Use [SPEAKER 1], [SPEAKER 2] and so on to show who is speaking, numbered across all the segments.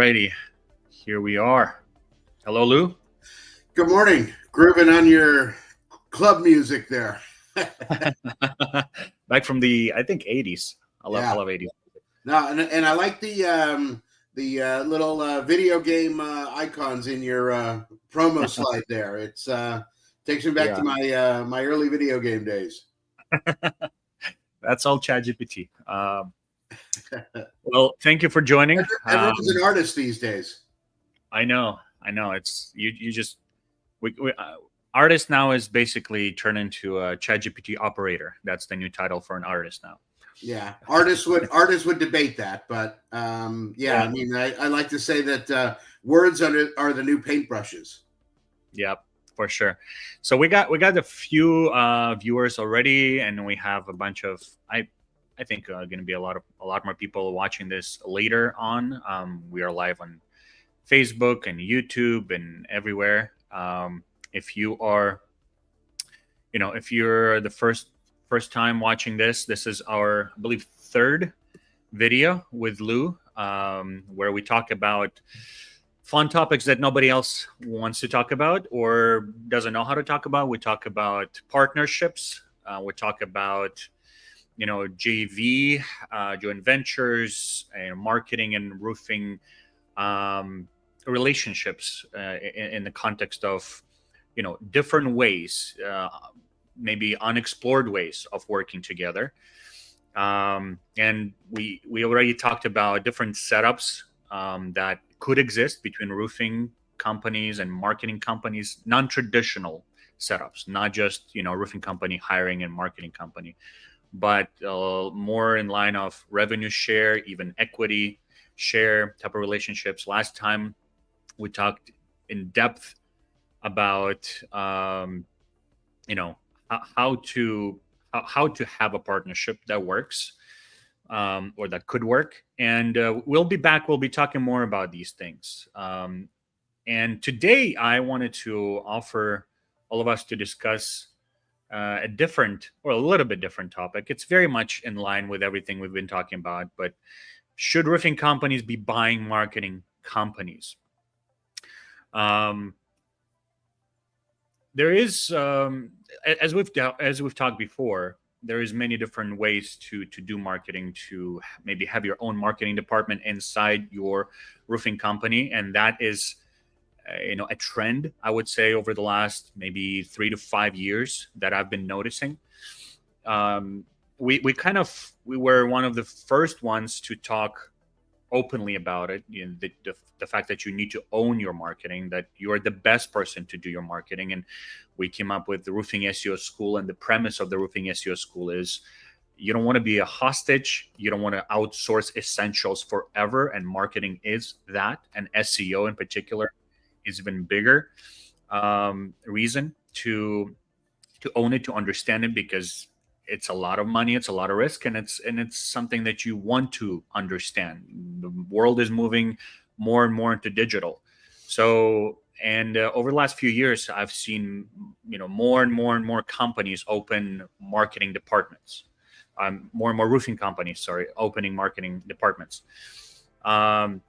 [SPEAKER 1] Alrighty, here we are. Hello, Lou.
[SPEAKER 2] Good morning. Grooving on your club music there.
[SPEAKER 1] Back from the I think 80s. I
[SPEAKER 2] Yeah.
[SPEAKER 1] love 80s.
[SPEAKER 2] No, and I like the little video game icons in your promo slide there. It's takes me back
[SPEAKER 1] Yeah,
[SPEAKER 2] to my early video game days.
[SPEAKER 1] that's all ChatGPT. Well, thank you for joining.
[SPEAKER 2] Everyone's an artist these days.
[SPEAKER 1] I know. It's you just we artist now is basically turned into a ChatGPT operator. That's the new title for an artist now.
[SPEAKER 2] Yeah, artists would debate that, but yeah,
[SPEAKER 1] Yeah.
[SPEAKER 2] I mean, I like to say that words are the new paintbrushes.
[SPEAKER 1] Yep, for sure. So we got a few viewers already, and we have a bunch of I think going to be a lot more people watching this later on. We are live on Facebook and YouTube and everywhere. If you are, if you're the first time watching this is our, I believe, third video with Lou, where we talk about fun topics that nobody else wants to talk about or doesn't know how to talk about. We talk about partnerships. We talk about JV, joint ventures, and marketing and roofing, relationships, in the context of different ways, maybe unexplored ways of working together. And we already talked about different setups that could exist between roofing companies and marketing companies, non-traditional setups, not just roofing company hiring and marketing company, but more in line of revenue share, even equity share type of relationships. Last time we talked in depth about how to have a partnership that works, or that could work. And we'll be back. We'll be talking more about these things. And today I wanted to offer all of us to discuss a different, or a little bit different topic. It's very much in line with everything we've been talking about, but should roofing companies be buying marketing companies? There is, as we've talked before, there is many different ways to do marketing, to maybe have your own marketing department inside your roofing company, and that is a trend, I would say, over the last maybe 3 to 5 years that I've been noticing. We were one of the first ones to talk openly about it. The fact that you need to own your marketing, that you are the best person to do your marketing. And we came up with the Roofing SEO School, and the premise of the Roofing SEO School is you don't want to be a hostage. You don't want to outsource essentials forever, and marketing is that, and SEO in particular is even bigger reason to own it, to understand it, because it's a lot of money, it's a lot of risk, and it's something that you want to understand. The world is moving more and more into digital. So, and over the last few years, I've seen more and more and more companies open marketing departments. More and more roofing companies, sorry, opening marketing departments. The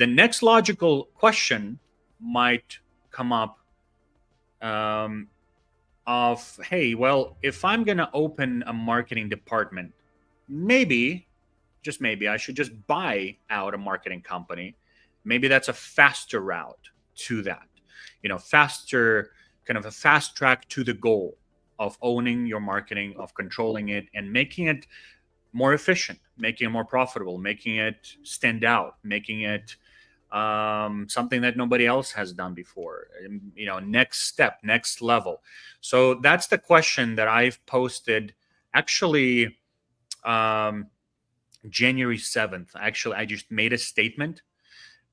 [SPEAKER 1] next logical question might come up, of, hey, well, if I'm going to open a marketing department, maybe, just maybe, I should just buy out a marketing company. Maybe that's a faster route to that, faster, kind of a fast track to the goal of owning your marketing, of controlling it, and making it more efficient, making it more profitable, making it stand out, making it something that nobody else has done before. Next step, next level. So that's the question that I've posted. Actually, January 7th. Actually, I just made a statement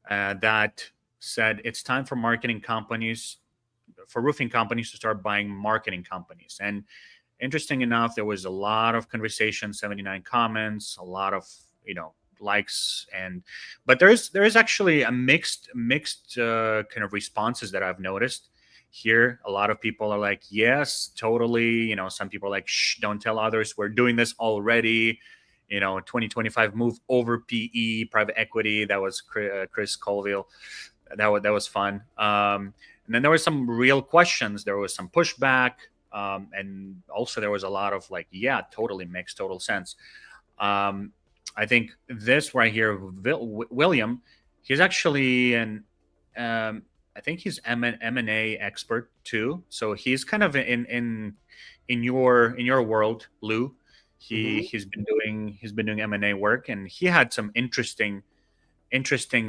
[SPEAKER 1] that said it's time for roofing companies to start buying marketing companies. And interesting enough, there was a lot of conversation, 79 comments, a lot of likes, but there is actually a mixed kind of responses that I've noticed here. A lot of people are like, yes, totally. Some people are like, shh, don't tell others, we're doing this already. 2025 move over PE, private equity. That was Chris Colville. That was fun. And then there were some real questions. There was some pushback, and also there was a lot of like, yeah, totally makes total sense. I think this right here, William, he's actually I think he's M&A expert too. So he's kind of in your world, Lou. He's been doing M&A work, and he had some interesting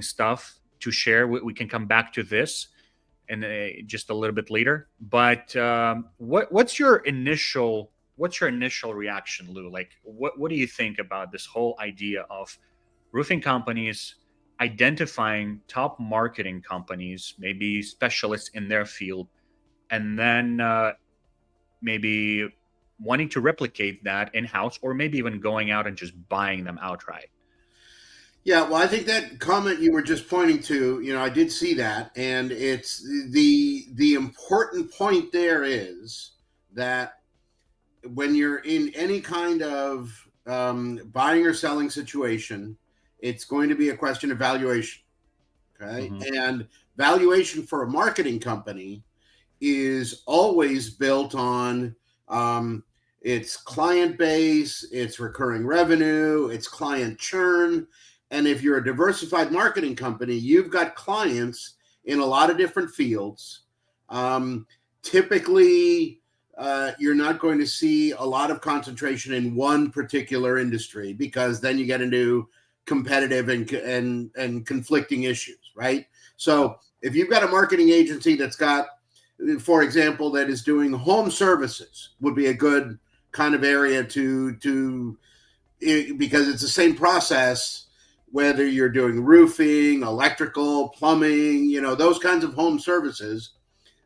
[SPEAKER 1] stuff to share. We can come back to this in just a little bit later. But what's your initial reaction, Lou? Like, what do you think about this whole idea of roofing companies identifying top marketing companies, maybe specialists in their field, and then maybe wanting to replicate that in-house, or maybe even going out and just buying them outright?
[SPEAKER 2] Yeah, well, I think that comment you were just pointing to, I did see that, and it's the important point there is that when you're in any kind of buying or selling situation, it's going to be a question of valuation. Okay. And valuation for a marketing company is always built on its client base, its recurring revenue, its client churn. And if you're a diversified marketing company, you've got clients in a lot of different fields. Typically, you're not going to see a lot of concentration in one particular industry, because then you get into competitive and conflicting issues, right? So if you've got a marketing agency that's got, for example, that is doing home services, would be a good kind of area to because it's the same process, whether you're doing roofing, electrical, plumbing, those kinds of home services.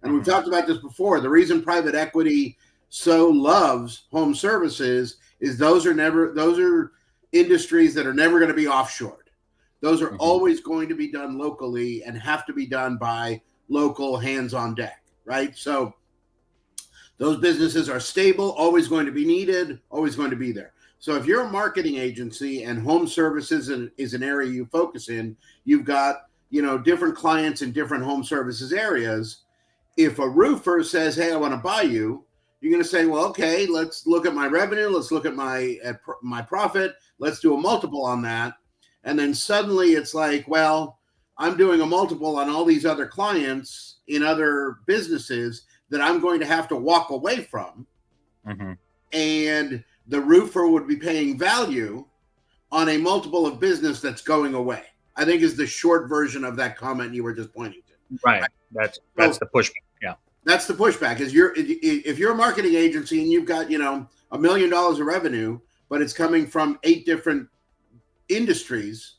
[SPEAKER 2] And we've talked about this before. The reason private equity so loves home services is those are industries that are never going to be offshored. Those are always going to be done locally and have to be done by local hands on deck, right? So those businesses are stable, always going to be needed, always going to be there. So if you're a marketing agency and home services is an area you focus in, you've got, different clients in different home services areas. If a roofer says, hey, I want to buy you, you're going to say, well, okay, let's look at my revenue. Let's look at my profit. Let's do a multiple on that. And then suddenly it's like, well, I'm doing a multiple on all these other clients in other businesses that I'm going to have to walk away from. And the roofer would be paying value on a multiple of business that's going away, I think, is the short version of that comment you were just pointing to.
[SPEAKER 1] Right. That's the pushback. Yeah.
[SPEAKER 2] That's the pushback. Is if you're a marketing agency and you've got, $1 million of revenue, but it's coming from 8 different industries,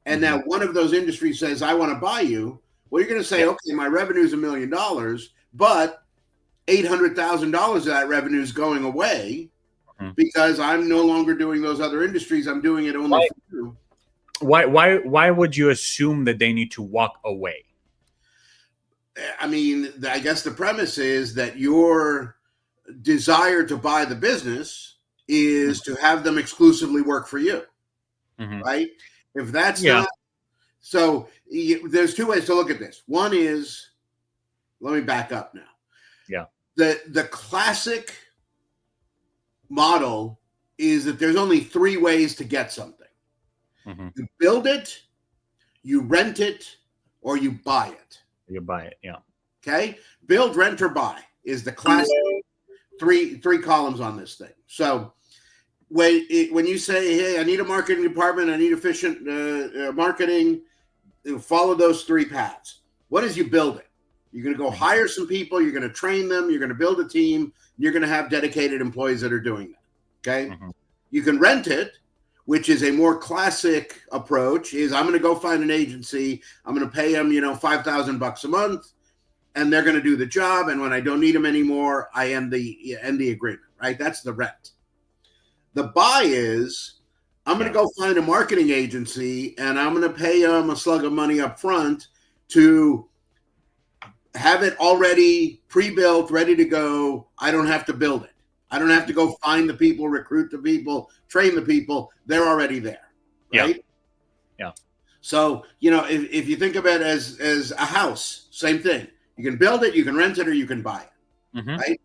[SPEAKER 2] and now one of those industries says, I want to buy you, well, you're going to say, okay, my revenue is $1 million, but $800,000 of that revenue is going away because I'm no longer doing those other industries. I'm doing it only for you.
[SPEAKER 1] Why would you assume that they need to walk away?
[SPEAKER 2] I mean, I guess the premise is that your desire to buy the business is to have them exclusively work for you, right? If that's not, so there's 2 ways to look at this. One is, let me back up now.
[SPEAKER 1] Yeah.
[SPEAKER 2] The classic model is that there's only 3 ways to get something. You build it, you rent it, or you buy it.
[SPEAKER 1] You buy it, yeah.
[SPEAKER 2] Okay? Build, rent, or buy is the classic three columns on this thing. So when you say, hey, I need a marketing department, I need efficient marketing, follow those 3 paths. What is you build it? You're going to go hire some people, you're going to train them, you're going to build a team, you're going to have dedicated employees that are doing that. Okay? You can rent it, which is a more classic approach, is I'm going to go find an agency, I'm going to pay them, $5,000 a month, and they're going to do the job. And when I don't need them anymore, I end the agreement, right? That's the rent. The buy is I'm going to go find a marketing agency and I'm going to pay them a slug of money up front to have it already pre-built, ready to go. I don't have to build it. I don't have to go find the people, recruit the people, train the people. They're already there, right?
[SPEAKER 1] Yeah.
[SPEAKER 2] So, if you think of it as a house, same thing. You can build it, you can rent it, or you can buy it,
[SPEAKER 1] Mm-hmm.
[SPEAKER 2] right?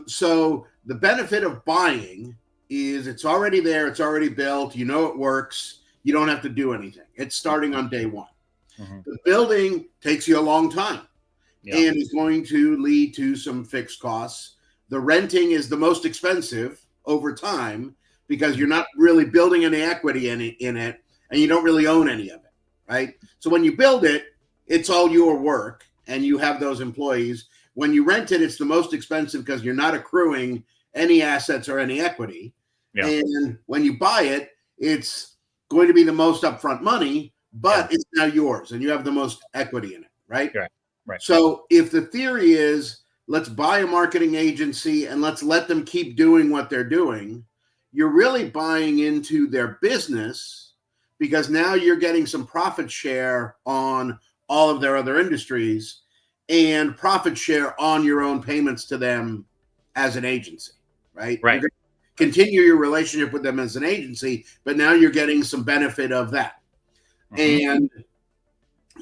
[SPEAKER 2] So the benefit of buying is it's already there, it's already built, it works, you don't have to do anything. It's starting on day one.
[SPEAKER 1] Mm-hmm.
[SPEAKER 2] The building takes you a long time and is going to lead to some fixed costs. The renting is the most expensive over time because you're not really building any equity in it and you don't really own any of it, right? So when you build it, it's all your work and you have those employees. When you rent it, it's the most expensive because you're not accruing any assets or any equity.
[SPEAKER 1] Yeah.
[SPEAKER 2] And when you buy it, it's going to be the most upfront money, but it's now yours and you have the most equity in it, right?
[SPEAKER 1] Right.
[SPEAKER 2] So if the theory is let's buy a marketing agency and let's let them keep doing what they're doing, you're really buying into their business because now you're getting some profit share on all of their other industries and profit share on your own payments to them as an agency, right?
[SPEAKER 1] Right.
[SPEAKER 2] You're going to continue your relationship with them as an agency, but now you're getting some benefit of that. Mm-hmm. And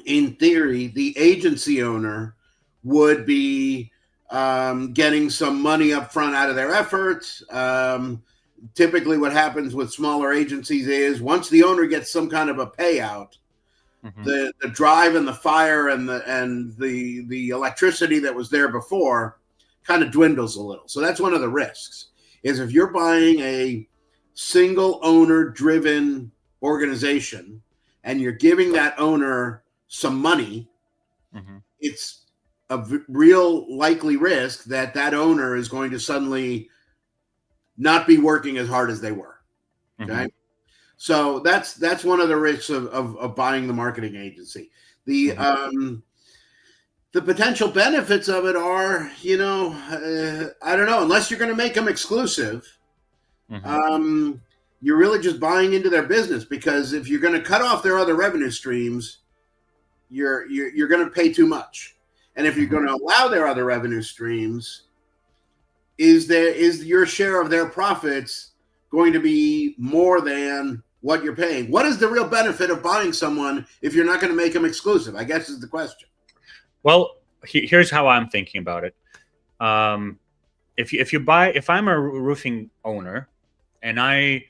[SPEAKER 2] in theory, the agency owner would be getting some money up front out of their efforts. Typically what happens with smaller agencies is once the owner gets some kind of a payout, mm-hmm. the drive and the fire and the electricity that was there before kind of dwindles a little. So that's one of the risks is if you're buying a single owner driven organization and you're giving that owner some money, mm-hmm. it's a real likely risk that owner is going to suddenly not be working as hard as they were. Okay. Mm-hmm. So that's one of the risks of buying the marketing agency. The potential benefits of it are, I don't know, unless you're going to make them exclusive, mm-hmm. You're really just buying into their business because if you're going to cut off their other revenue streams, you're going to pay too much. And if you're going to allow their other revenue streams, is your share of their profits going to be more than what you're paying? What is the real benefit of buying someone if you're not going to make them exclusive? I guess is the question.
[SPEAKER 1] Well, here's how I'm thinking about it. If I'm a roofing owner and I'm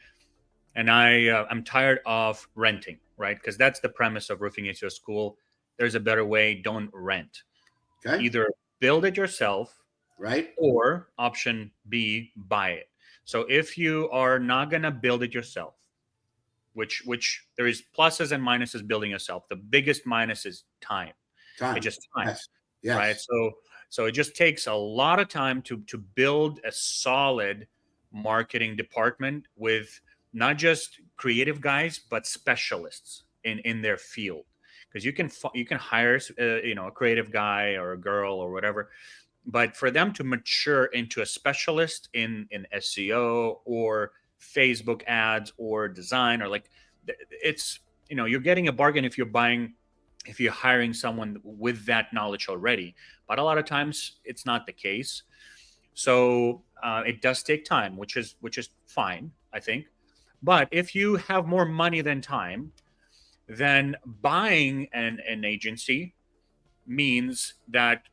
[SPEAKER 1] tired of renting, right? Because that's the premise of roofing into a school. There's a better way. Don't rent. Okay. Either build it yourself,
[SPEAKER 2] right?
[SPEAKER 1] Or option B, buy it. So if you are not going to build it yourself, which there is pluses and minuses building yourself. The biggest minus is time. It's just time,
[SPEAKER 2] yes.
[SPEAKER 1] Right? So it just takes a lot of time to build a solid marketing department with not just creative guys, but specialists in their field. Because you can hire a creative guy or a girl or whatever, but for them to mature into a specialist in SEO or Facebook ads or design or it's you're getting a bargain if you're hiring someone with that knowledge already. But a lot of times it's not the case. So it does take time, which is fine, I think. But if you have more money than time, then buying an agency means that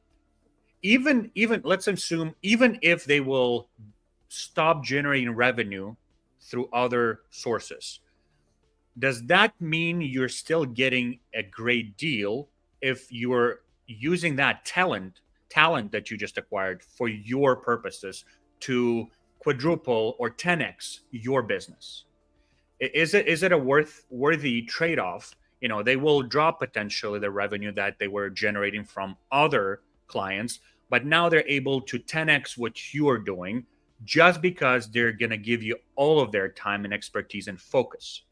[SPEAKER 1] even let's assume even if they will stop generating revenue through other sources, does that mean you're still getting a great deal if you're using that talent that you just acquired for your purposes to quadruple or 10x your business? Is it a worthy trade-off? They will drop potentially the revenue that they were generating from other clients, but now they're able to 10x what you are doing just because they're going to give you all of their time and expertise and focus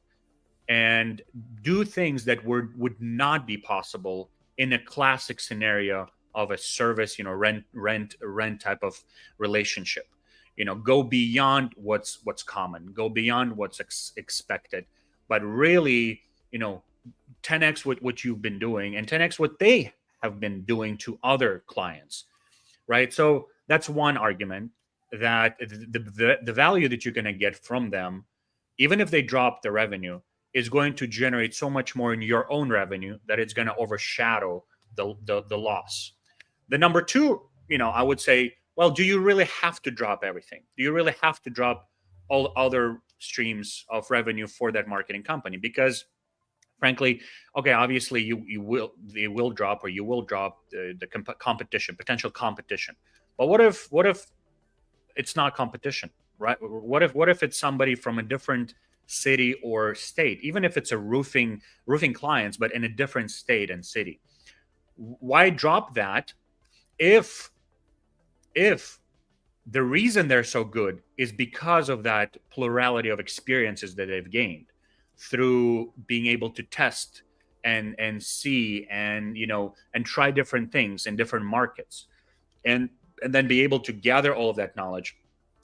[SPEAKER 1] and do things that would not be possible in a classic scenario of a service, rent type of relationship. Go beyond what's common, go beyond what's expected, but really, 10x what you've been doing and 10x what they have been doing to other clients, right? So that's one argument. that the value that you're going to get from them, even if they drop the revenue, is going to generate so much more in your own revenue that it's going to overshadow the loss. The number two, I would say, well, do you really have to drop everything? Do you really have to drop all other streams of revenue for that marketing company? Because frankly, okay, obviously they will drop, or you will drop the competition, potential competition. But what if it's not competition, right? What if it's somebody from a different city or state, even if it's a roofing clients, but in a different state and city? Why drop that if the reason they're so good is because of that plurality of experiences that they've gained through being able to test and see and try different things in different markets, and then be able to gather all of that knowledge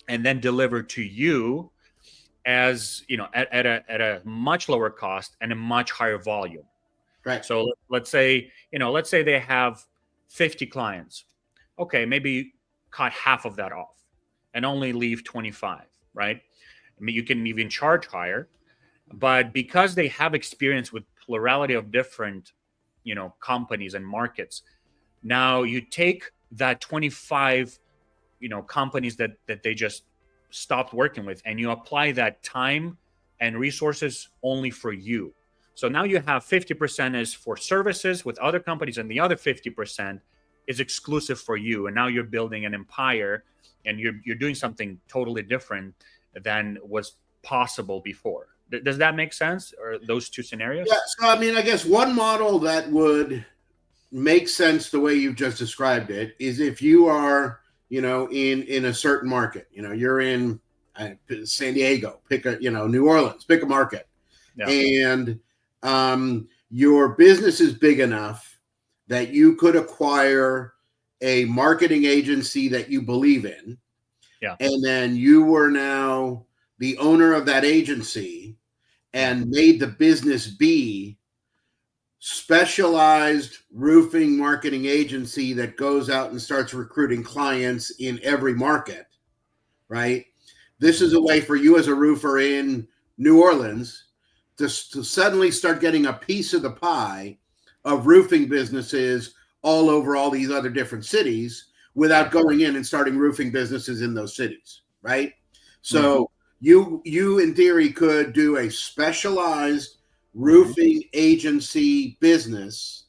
[SPEAKER 1] and then deliver to you as at a much lower cost and a much higher volume.
[SPEAKER 2] Right.
[SPEAKER 1] So let's say they have 50 clients. Okay, maybe cut half of that off and only leave 25, right? I mean, you can even charge higher, but because they have experience with plurality of different companies and markets, now you take that 25 companies that they just stopped working with, and you apply that time and resources only for you. So now you have 50% is for services with other companies, and the other 50% is exclusive for you. And now you're building an empire, and you're doing something totally different than was possible before. Does that make sense? Or those two scenarios?
[SPEAKER 2] Yeah. So I mean, I guess one model that would make sense the way you've just described it is if you are, in a certain market. You're in San Diego, pick a, New Orleans, pick a market,
[SPEAKER 1] Yeah.
[SPEAKER 2] and your business is big enough that you could acquire a marketing agency that you believe in.
[SPEAKER 1] Yeah.
[SPEAKER 2] And then you were now the owner of that agency and made the business be specialized roofing marketing agency that goes out and starts recruiting clients in every market, right? This is a way for you as a roofer in New Orleans to suddenly start getting a piece of the pie of roofing businesses all over all these other different cities without going in and starting roofing businesses in those cities, right? So you in theory could do a specialized roofing agency business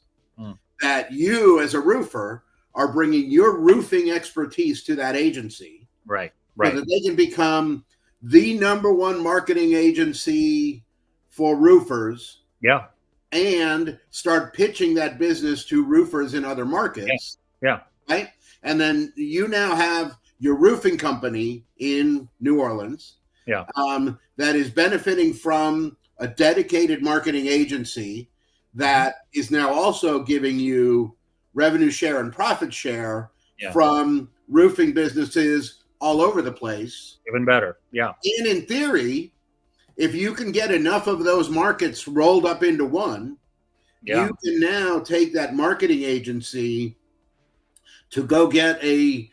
[SPEAKER 2] that you as a roofer are bringing your roofing expertise to that agency.
[SPEAKER 1] Right.
[SPEAKER 2] So that they can become the number one marketing agency for roofers.
[SPEAKER 1] Yeah.
[SPEAKER 2] And start pitching that business to roofers in other markets.
[SPEAKER 1] Yeah.
[SPEAKER 2] Right. And then you now have your roofing company in New Orleans.
[SPEAKER 1] Yeah.
[SPEAKER 2] That is benefiting from a dedicated marketing agency that is now also giving you revenue share and profit share from roofing businesses all over the place.
[SPEAKER 1] Even better. Yeah.
[SPEAKER 2] And in theory, if you can get enough of those markets rolled up into one, you can now take that marketing agency to go get a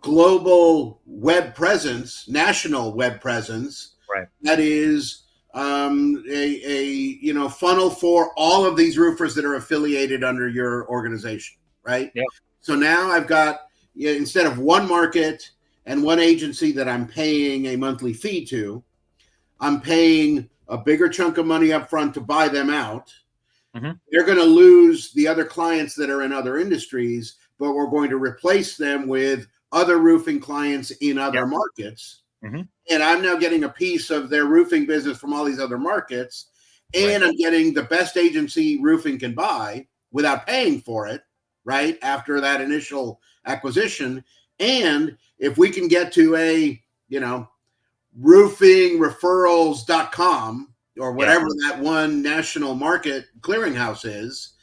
[SPEAKER 2] global web presence, national web presence,
[SPEAKER 1] right?
[SPEAKER 2] That is a funnel for all of these roofers that are affiliated under your organization, right?
[SPEAKER 1] Yeah.
[SPEAKER 2] So now I've got, instead of one market and one agency that I'm paying a monthly fee to, I'm paying a bigger chunk of money up front to buy them out. They're going to lose the other clients that are in other industries, but we're going to replace them with other roofing clients in other markets. And I'm now getting a piece of their roofing business from all these other markets. And I'm getting the best agency roofing can buy without paying for it, right? After that initial acquisition. And if we can get to a, roofingreferrals.com or whatever that one national market clearinghouse is,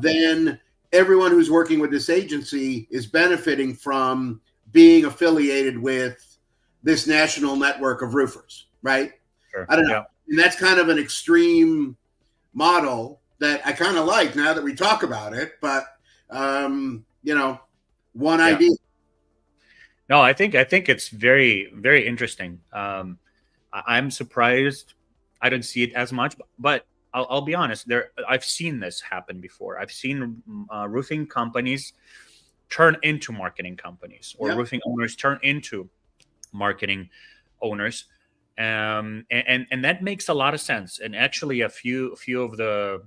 [SPEAKER 2] then everyone who's working with this agency is benefiting from being affiliated with this national network of roofers, right?
[SPEAKER 1] Sure.
[SPEAKER 2] I don't know. And that's kind of an extreme model that I kind of like now that we talk about it, but, one idea.
[SPEAKER 1] No, I think it's very very interesting. I'm surprised. I don't see it as much, but I'll be honest. I've seen this happen before. I've seen roofing companies turn into marketing companies, or
[SPEAKER 2] Yep.
[SPEAKER 1] roofing owners turn into marketing owners, and that makes a lot of sense. And actually, a few of the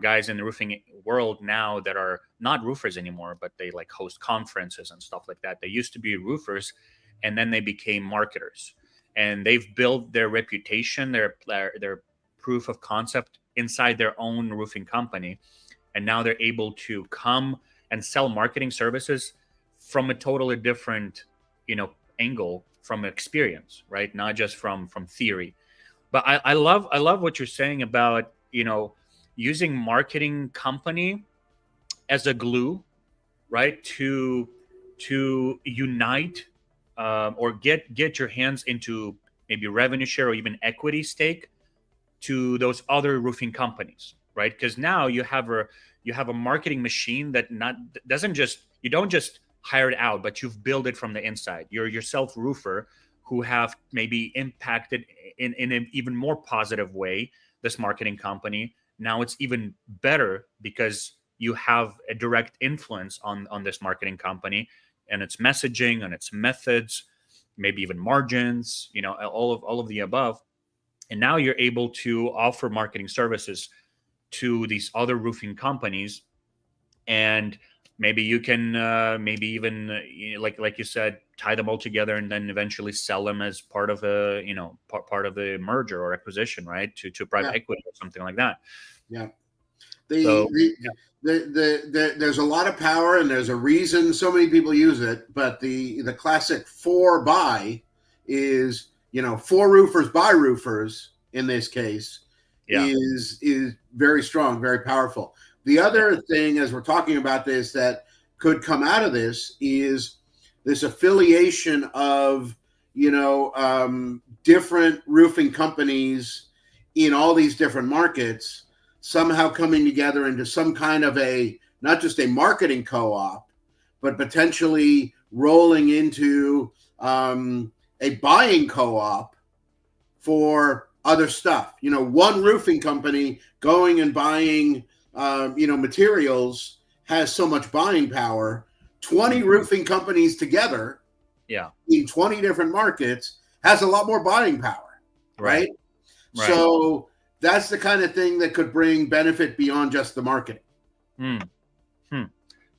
[SPEAKER 1] guys in the roofing world now that are not roofers anymore, but they like host conferences and stuff like that. They used to be roofers, and then they became marketers, and they've built their reputation, their proof of concept inside their own roofing company, and now they're able to come and sell marketing services from a totally different, angle, from experience, right? Not just from theory. But I love what you're saying about using marketing company as a glue, right? To unite, or get your hands into maybe revenue share or even equity stake to those other roofing companies, right? Because now you have a marketing machine that not doesn't just you don't just hire it out, but you've built it from the inside. You're yourself roofer who have maybe impacted in an even more positive way this marketing company. Now it's even better because you have a direct influence on this marketing company and its messaging and its methods, maybe even margins, all of the above. And now you're able to offer marketing services to these other roofing companies, and maybe you can maybe even like you said, tie them all together and then eventually sell them as part of a part of the merger or acquisition, right, to private
[SPEAKER 2] Yeah.
[SPEAKER 1] equity or something like that.
[SPEAKER 2] Yeah. The,
[SPEAKER 1] So
[SPEAKER 2] the
[SPEAKER 1] yeah,
[SPEAKER 2] there's a lot of power and there's a reason so many people use it, but the classic four buy is, four roofers buy roofers in this case
[SPEAKER 1] yeah,
[SPEAKER 2] is very strong, very powerful. The
[SPEAKER 1] yeah,
[SPEAKER 2] other thing, as we're talking about this, that could come out of this is this affiliation of different roofing companies in all these different markets somehow coming together into some kind of a, not just a marketing co-op, but potentially rolling into a buying co-op for other stuff. One roofing company going and buying, materials has so much buying power. 20
[SPEAKER 1] mhm,
[SPEAKER 2] roofing companies together
[SPEAKER 1] yeah,
[SPEAKER 2] in 20 different markets has a lot more buying power,
[SPEAKER 1] right,
[SPEAKER 2] right?
[SPEAKER 1] right.
[SPEAKER 2] So that's the kind of thing that could bring benefit beyond just the marketing.
[SPEAKER 1] Hmm. Hmm.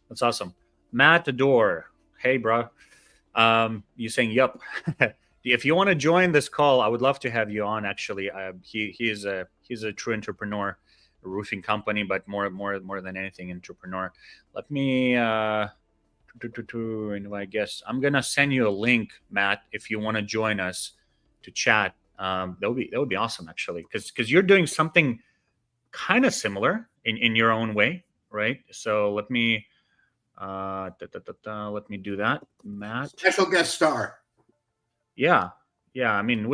[SPEAKER 1] That's awesome. Matt Adore, hey bro. You saying yup? If you want to join this call, I would love to have you on. Actually, he's a true entrepreneur, a roofing company, but more than anything, entrepreneur. Let me and I guess I'm gonna send you a link, Matt, if you want to join us to chat. That would be awesome, actually, because you're doing something kind of similar in your own way, right? So let me do that, Matt.
[SPEAKER 2] Special guest star.
[SPEAKER 1] Yeah, yeah. I mean,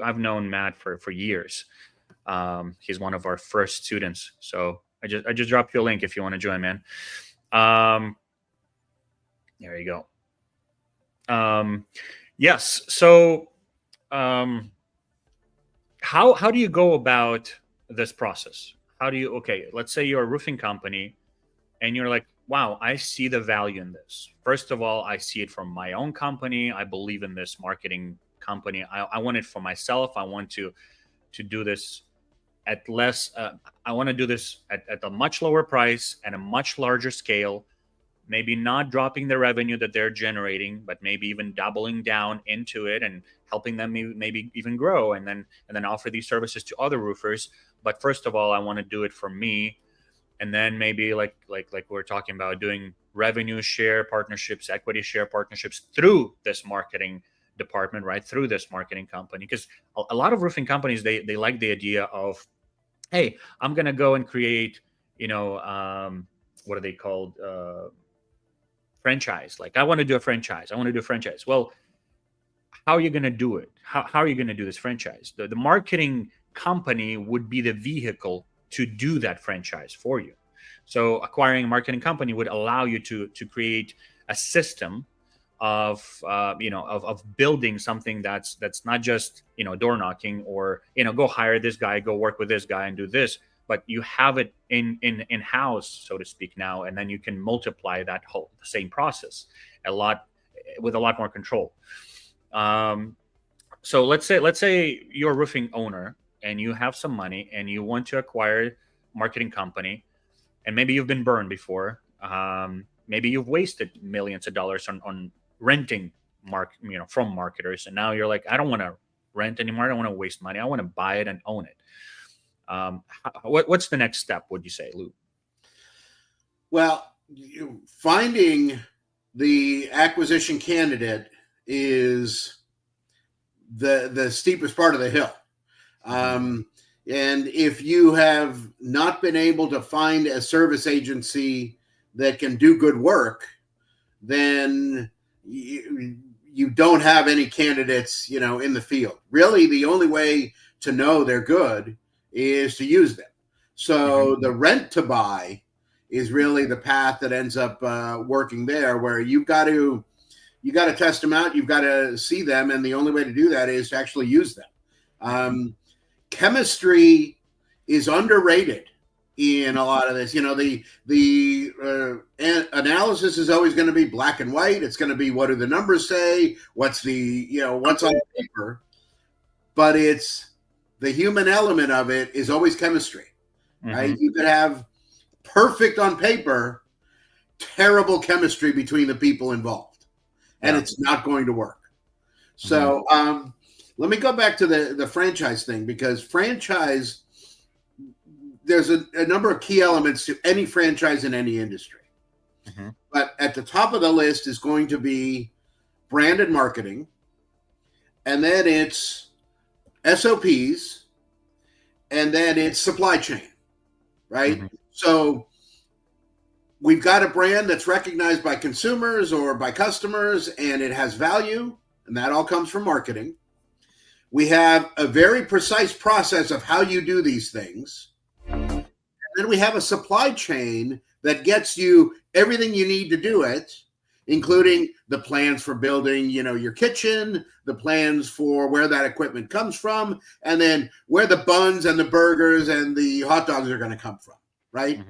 [SPEAKER 1] I've known Matt for years. He's one of our first students. So I just dropped you a link if you want to join, man. Um, there you go. Yes. So, um, how do you go about this process? How do you? Okay, let's say you're a roofing company and you're like, wow, I see the value in this. First of all, I see it from my own company. I believe in this marketing company. I want it for myself. I want to do this at less. I want to do this at a much lower price and a much larger scale. Maybe not dropping the revenue that they're generating, but maybe even doubling down into it and helping them maybe even grow, and then offer these services to other roofers. But first of all, I want to do it for me, and then maybe like we're talking about, doing revenue share partnerships, equity share partnerships through this marketing department, right, through this marketing company. Because a lot of roofing companies, they like the idea of, hey, I'm gonna go and create, what are they called, franchise. Like, I want to do a franchise, well, how are you going to do it? How are you going to do this franchise? The marketing company would be the vehicle to do that franchise for you. So acquiring a marketing company would allow you to create a system of of building something that's not just door knocking, or go hire this guy, go work with this guy and do this, but you have it in house, so to speak, now, and then you can multiply that whole the same process a lot with a lot more control. So let's say you're a roofing owner and you have some money and you want to acquire marketing company, and maybe you've been burned before. Maybe you've wasted millions of dollars on renting from marketers, and now you're like, I don't want to rent anymore. I don't want to waste money. I want to buy it and own it. What's the next step, would you say, Lou?
[SPEAKER 2] Well, finding the acquisition candidate is the steepest part of the hill. And if you have not been able to find a service agency that can do good work, then you don't have any candidates, in the field. Really, the only way to know they're good is to use them. So the rent to buy is really the path that ends up working there, where you got to test them out. You've got to see them. And the only way to do that is to actually use them. Chemistry is underrated in a lot of this. The analysis is always going to be black and white. It's going to be, what do the numbers say? What's what's on paper? But it's the human element of it is always chemistry, right? You could have perfect on paper, terrible chemistry between the people involved, and it's not going to work. So let me go back to the franchise thing, because franchise, there's a number of key elements to any franchise in any industry. But at the top of the list is going to be brand and marketing, and then it's SOPs, and then it's supply chain, right? So we've got a brand that's recognized by consumers or by customers, and it has value, and that all comes from marketing. We have a very precise process of how you do these things. And then we have a supply chain that gets you everything you need to do it, including the plans for building, your kitchen, the plans for where that equipment comes from, and then where the buns and the burgers and the hot dogs are going to come from, right?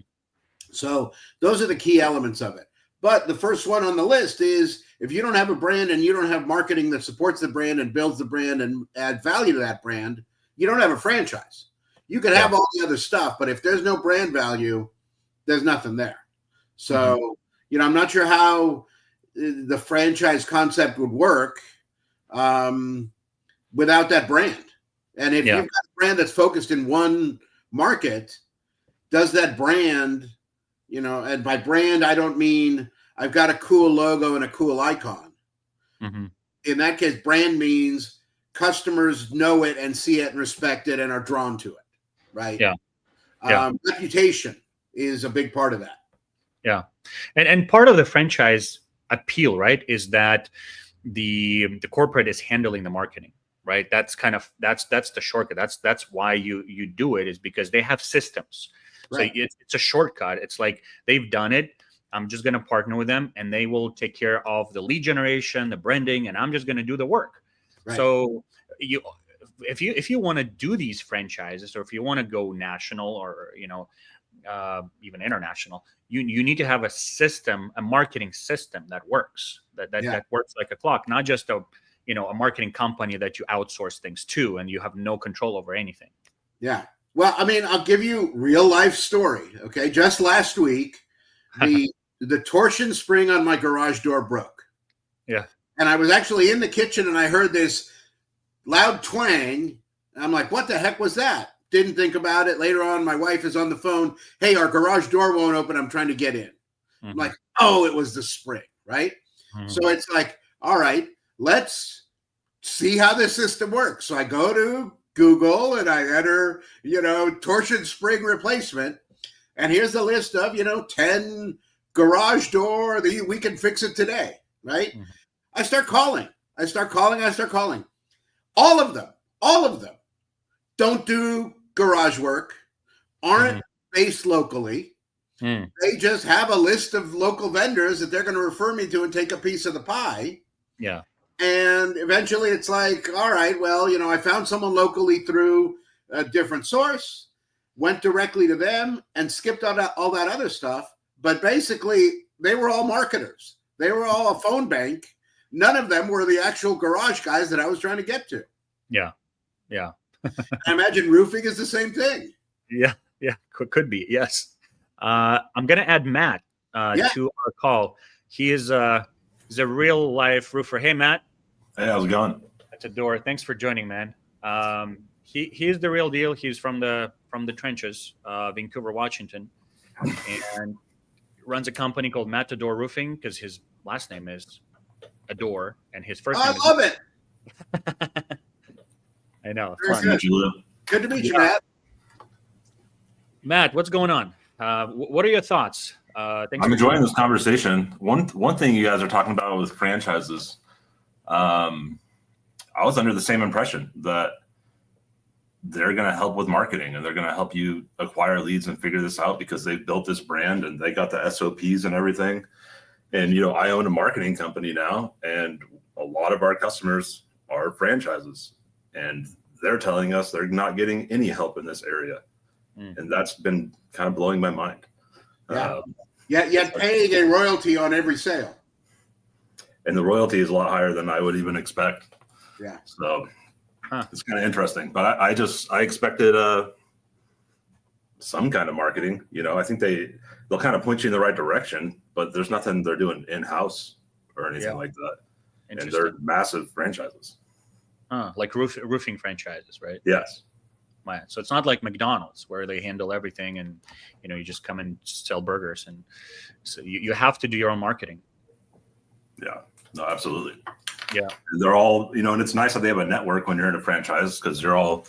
[SPEAKER 2] So those are the key elements of it. But the first one on the list is, if you don't have a brand and you don't have marketing that supports the brand and builds the brand and add value to that brand, you don't have a franchise. You can have all the other stuff, but if there's no brand value, there's nothing there. So, I'm not sure how the franchise concept would work without that brand. And if you've got a brand that's focused in one market, does that brand, and by brand, I don't mean I've got a cool logo and a cool icon. In that case, brand means customers know it and see it and respect it and are drawn to it, right? Reputation is a big part of that.
[SPEAKER 1] Yeah. And part of the franchise appeal, right, is that the corporate is handling the marketing, right? That's the shortcut. That's why you do it, is because they have systems. Right. So it's a shortcut. It's like, they've done it. I'm just going to partner with them, and they will take care of the lead generation, the branding, and I'm just going to do the work. Right. So if you want to do these franchises, or if you want to go national, or even international, you need to have a system, a marketing system that works, that works like a clock, not just a marketing company that you outsource things to and you have no control over anything.
[SPEAKER 2] Yeah. Well, I mean, I'll give you real life story. Okay. Just last week, the torsion spring on my garage door broke.
[SPEAKER 1] Yeah.
[SPEAKER 2] And I was actually in the kitchen and I heard this loud twang. I'm like, what the heck was that? Didn't think about it. Later on, my wife is on the phone. Hey, our garage door won't open. I'm trying to get in. I'm like, oh, it was the spring, right? So it's like, all right, let's see how this system works. So I go to Google and I enter, torsion spring replacement. And here's the list of, 10 garage door. We can fix it today, right? I start calling. All of them don't do garage work, aren't based locally,
[SPEAKER 1] Mm.
[SPEAKER 2] They just have a list of local vendors that they're going to refer me to and take a piece of the pie.
[SPEAKER 1] Yeah.
[SPEAKER 2] And eventually it's like, all right, well, I found someone locally through a different source, went directly to them and skipped all that other stuff. But basically, they were all marketers. They were all a phone bank. None of them were the actual garage guys that I was trying to get to.
[SPEAKER 1] Yeah. Yeah.
[SPEAKER 2] I imagine roofing is the same thing.
[SPEAKER 1] Yeah. Yeah. Could be. Yes. I'm going to add Matt to our call. He's a real life roofer. Hey, Matt.
[SPEAKER 3] Hey, how's it going?
[SPEAKER 1] That's Adore. Thanks for joining, man. He's the real deal. He's from the trenches, Vancouver, Washington, and runs a company called Matador Roofing because his last name is Adore and his first name
[SPEAKER 2] I love it.
[SPEAKER 1] I know.
[SPEAKER 2] Good. Good to meet you, Matt.
[SPEAKER 1] Matt, what's going on? What are your thoughts?
[SPEAKER 3] I'm enjoying this conversation. One thing you guys are talking about with franchises, I was under the same impression that they're going to help with marketing and they're going to help you acquire leads and figure this out because they've built this brand and they got the SOPs and everything. And, I own a marketing company now, and a lot of our customers are franchises, and they're telling us they're not getting any help in this area. And that's been kind of blowing my mind.
[SPEAKER 2] Yeah. Yet paying a royalty on every sale.
[SPEAKER 3] And the royalty is a lot higher than I would even expect.
[SPEAKER 2] Yeah.
[SPEAKER 3] So it's kind of interesting. But I expected some kind of marketing. I think they'll kind of point you in the right direction, but there's nothing they're doing in-house or anything like that. And they're massive franchises.
[SPEAKER 1] Like roofing franchises, right?
[SPEAKER 3] Yes.
[SPEAKER 1] Right. So it's not like McDonald's where they handle everything and, you just come and sell burgers. And so you have to do your own marketing.
[SPEAKER 3] Yeah, no, absolutely.
[SPEAKER 1] Yeah.
[SPEAKER 3] They're all, and it's nice that they have a network when you're in a franchise because they're all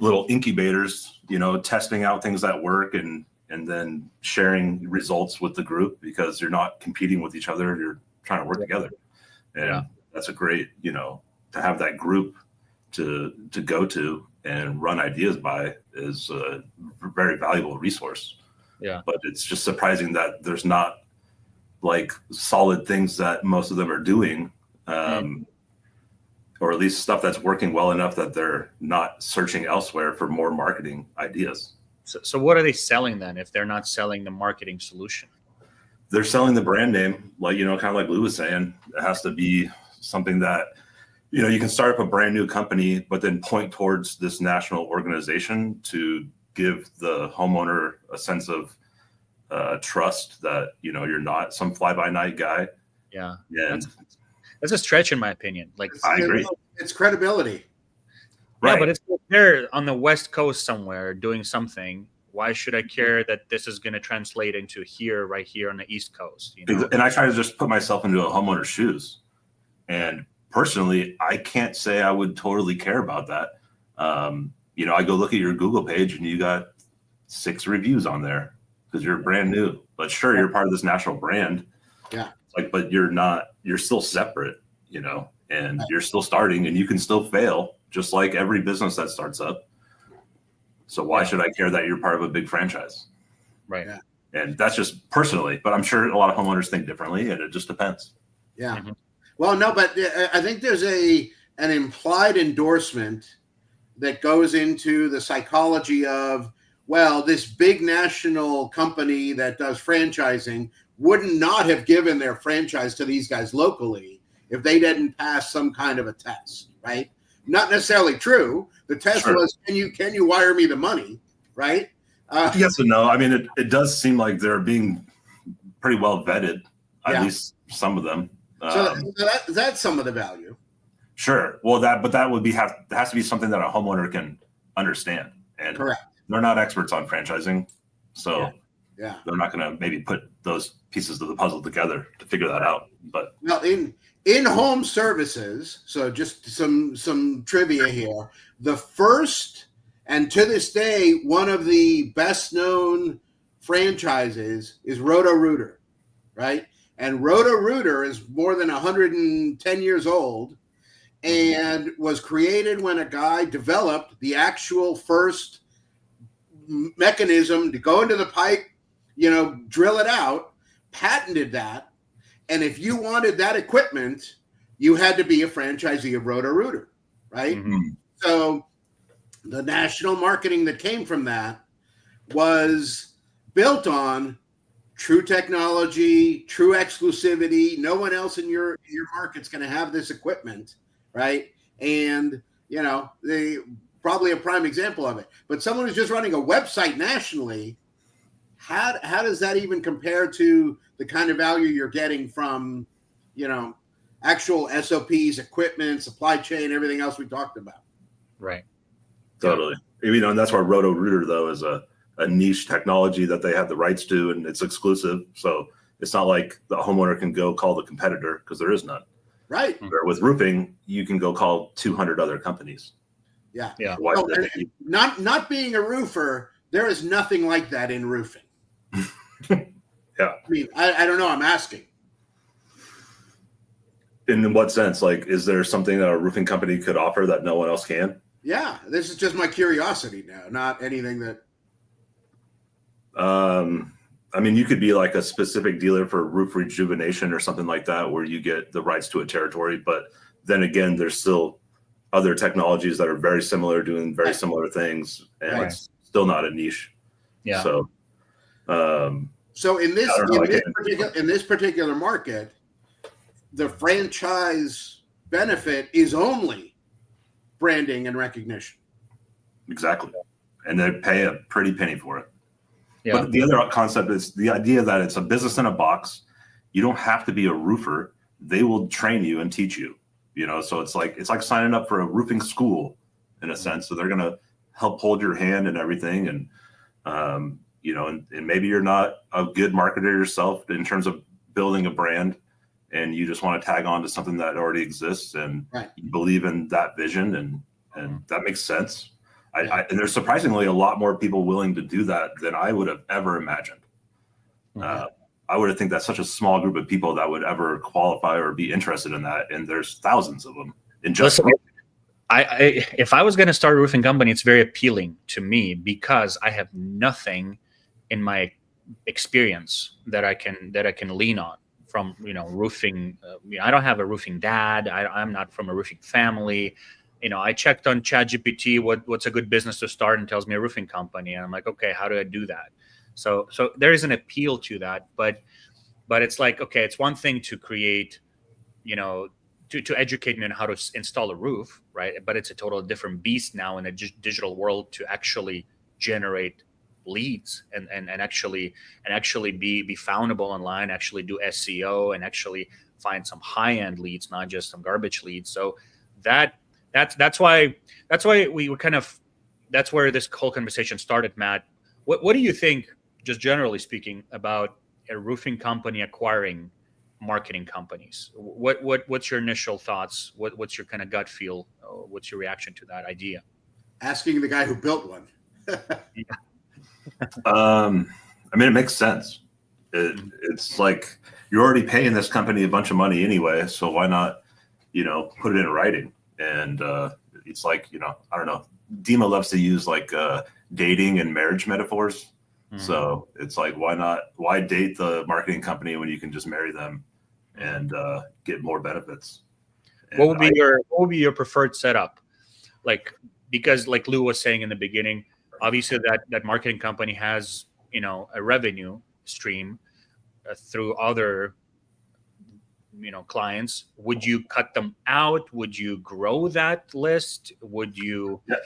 [SPEAKER 3] little incubators, testing out things that work and then sharing results with the group because you're not competing with each other. You're trying to work together. And that's a great, to have that group to go to and run ideas by is a very valuable resource.
[SPEAKER 1] Yeah.
[SPEAKER 3] But it's just surprising that there's not like solid things that most of them are doing, or at least stuff that's working well enough that they're not searching elsewhere for more marketing ideas.
[SPEAKER 1] So what are they selling then if they're not selling the marketing solution?
[SPEAKER 3] They're selling the brand name, like, kind of like Lou was saying. It has to be something that, you can start up a brand new company, but then point towards this national organization to give the homeowner a sense of trust that, you're not some fly-by-night guy.
[SPEAKER 1] Yeah.
[SPEAKER 3] And
[SPEAKER 1] that's a stretch in my opinion. Like
[SPEAKER 3] I agree.
[SPEAKER 2] It's credibility.
[SPEAKER 1] Yeah,
[SPEAKER 3] right.
[SPEAKER 1] but it's there on the West Coast somewhere doing something. Why should I care that this is going to translate into right here on the East Coast?
[SPEAKER 3] And I try to just put myself into a homeowner's shoes. And personally, I can't say I would totally care about that. I go look at your Google page and you got 6 reviews on there because you're brand new. But sure, you're part of this national brand.
[SPEAKER 2] Yeah.
[SPEAKER 3] But you're still separate, and you're still starting and you can still fail just like every business that starts up. So why should I care that you're part of a big franchise?
[SPEAKER 1] Right.
[SPEAKER 2] Yeah.
[SPEAKER 3] And that's just personally, but I'm sure a lot of homeowners think differently and it just depends.
[SPEAKER 2] Yeah.
[SPEAKER 1] Mm-hmm.
[SPEAKER 2] Well, no, but I think there's an implied endorsement that goes into the psychology of, well, this big national company that does franchising would not have given their franchise to these guys locally if they didn't pass some kind of a test, right? Not necessarily true. The test was, can you wire me the money, right?
[SPEAKER 3] Yes and no. I mean, it does seem like they're being pretty well vetted, at least some of them.
[SPEAKER 2] So that's some of the value.
[SPEAKER 3] Sure. Well, that has to be something that a homeowner can understand. And
[SPEAKER 2] correct.
[SPEAKER 3] They're not experts on franchising, so
[SPEAKER 2] yeah.
[SPEAKER 3] They're not going to maybe put those pieces of the puzzle together to figure that out. But
[SPEAKER 2] now in home services, so just some trivia here. The first, and to this day, one of the best known franchises is Roto-Rooter, right? And Roto-Rooter is more than 110 years old and was created when a guy developed the actual first mechanism to go into the pipe, drill it out, patented that. And if you wanted that equipment, you had to be a franchisee of Roto-Rooter, right?
[SPEAKER 1] Mm-hmm.
[SPEAKER 2] So the national marketing that came from that was built on true technology, true exclusivity. No one else in your market's going to have this equipment, right? And, they probably a prime example of it. But someone who's just running a website nationally, how does that even compare to the kind of value you're getting from, actual SOPs, equipment, supply chain, everything else we talked about?
[SPEAKER 1] Right.
[SPEAKER 3] Totally. And that's why Roto-Rooter, though, is a niche technology that they have the rights to, and it's exclusive. So it's not like the homeowner can go call the competitor, because there is none.
[SPEAKER 2] Right.
[SPEAKER 3] Where with roofing, you can go call 200 other companies.
[SPEAKER 2] Yeah.
[SPEAKER 3] Why
[SPEAKER 2] Oh, not being a roofer, there is nothing like that in roofing.
[SPEAKER 3] Yeah.
[SPEAKER 2] I mean, I don't know. I'm asking.
[SPEAKER 3] In what sense? Like, is there something that a roofing company could offer that no one else can?
[SPEAKER 2] Yeah. This is just my curiosity now, not anything that.
[SPEAKER 3] You could be like a specific dealer for roof rejuvenation or something like that, where you get the rights to a territory. But then again, there's still other technologies that are very similar, doing very similar things, and it's still not a niche.
[SPEAKER 1] Yeah.
[SPEAKER 3] So,
[SPEAKER 2] So in this particular market, the franchise benefit is only branding and recognition.
[SPEAKER 3] Exactly. And they pay a pretty penny for it.
[SPEAKER 1] Yeah.
[SPEAKER 3] But the other concept is the idea that it's a business in a box. You don't have to be a roofer. They will train you and teach you, so it's like signing up for a roofing school in a sense. So they're going to help hold your hand and everything. And, and maybe you're not a good marketer yourself in terms of building a brand, and you just want to tag on to something that already exists, and you believe in that vision, and that makes sense. And there's surprisingly a lot more people willing to do that than I would have ever imagined. I would have think that's such a small group of people that would ever qualify or be interested in that. And there's thousands of them in just.
[SPEAKER 1] Listen, if I was going to start a roofing company, it's very appealing to me because I have nothing in my experience that I can lean on from, roofing. I don't have a roofing dad. I'm not from a roofing family. I checked on ChatGPT what's a good business to start, and tells me a roofing company. And I'm like, okay, how do I do that? So there is an appeal to that, but it's like, okay, it's one thing to create, to educate me on how to install a roof, right? But it's a total different beast now in a digital world to actually generate leads and actually be foundable online, actually do SEO, and actually find some high-end leads, not just some garbage leads. So that's why we were that's where this whole conversation started, Matt. What do you think, just generally speaking, about a roofing company acquiring marketing companies? What's your initial thoughts? What's your kind of gut feel? What's your reaction to that idea?
[SPEAKER 2] Asking the guy who built one.
[SPEAKER 3] It makes sense. It's like you're already paying this company a bunch of money anyway, so why not, put it in writing? And it's like, I don't know. Dima loves to use like dating and marriage metaphors. Mm-hmm. So it's like, why date the marketing company when you can just marry them and get more benefits? And
[SPEAKER 1] what would be your preferred setup? Like, because like Lou was saying in the beginning, obviously that marketing company has, a revenue stream through other, clients. Would you cut them out? Would you grow that list? Would you?
[SPEAKER 3] Yeah.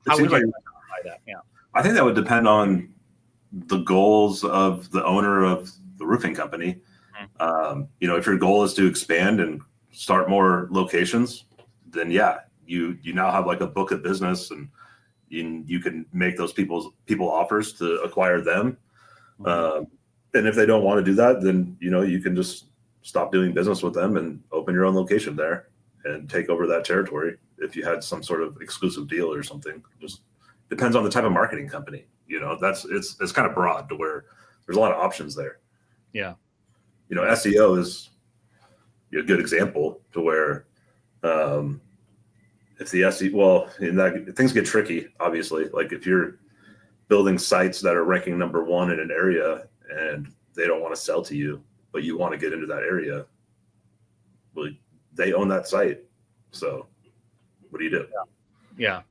[SPEAKER 1] How would you identify that? Yeah.
[SPEAKER 3] I think that would depend on the goals of the owner of the roofing company. Mm-hmm. If your goal is to expand and start more locations, then you now have like a book of business, and you can make those people offers to acquire them. Mm-hmm. And if they don't want to do that, then you can just stop doing business with them and open your own location there and take over that territory. If you had some sort of exclusive deal or something, just depends on the type of marketing company. It's kind of broad to where there's a lot of options there.
[SPEAKER 1] Yeah.
[SPEAKER 3] SEO is a good example to where if the SEO, things get tricky, obviously. Like if you're building sites that are ranking number one in an area and they don't want to sell to you, but you want to get into that area. Well, they own that site. So what do you do?
[SPEAKER 1] Yeah.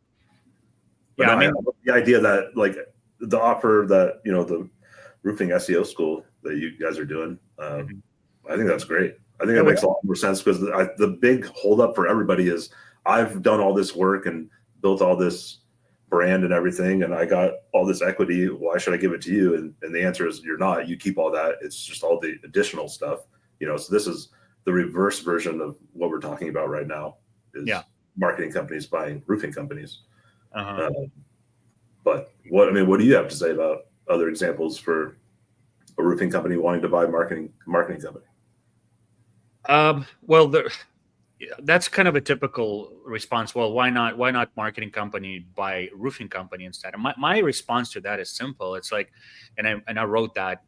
[SPEAKER 3] But
[SPEAKER 1] Yeah.
[SPEAKER 3] no, I mean, the idea that like the offer that, the roofing SEO school that you guys are doing, I think that's great. I think that makes a lot more sense because the big holdup for everybody is I've done all this work and built all this brand and everything, and I got all this equity. Why should I give it to you? And the answer is you're not. You keep all that. It's just all the additional stuff. So this is the reverse version of what we're talking about right now. Is marketing companies buying roofing companies. But what do you have to say about other examples for a roofing company wanting to buy a marketing company?
[SPEAKER 1] Well, that's kind of a typical response. Well, why not marketing company buy roofing company instead? And my response to that is simple. It's like, and I wrote that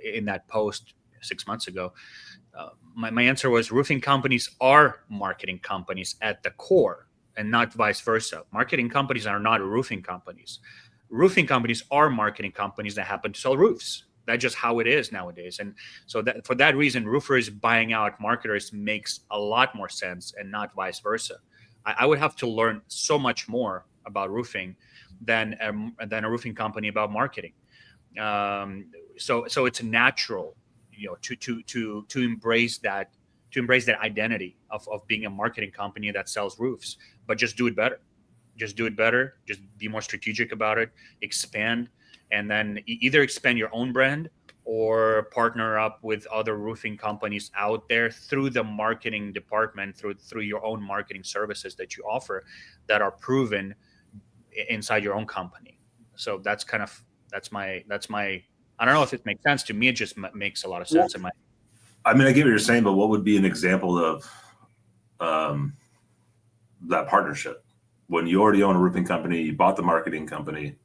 [SPEAKER 1] in that post 6 months ago. My answer was roofing companies are marketing companies at the core, and not vice versa. Marketing companies are not roofing companies. Roofing companies are marketing companies that happen to sell roofs. That's just how it is nowadays. And so that for that reason, roofers buying out marketers makes a lot more sense, and not vice versa. I would have to learn so much more about roofing than a roofing company about marketing. So it's natural, to embrace that identity of being a marketing company that sells roofs, but just do it better. Just be more strategic about it, expand, and then either expand your own brand or partner up with other roofing companies out there through the marketing department, through your own marketing services that you offer that are proven inside your own company. So that's my I don't know if it makes sense to me. It just makes a lot of sense in my.
[SPEAKER 3] I get what you're saying, but what would be an example of that partnership when you already own a roofing company, you bought the marketing company,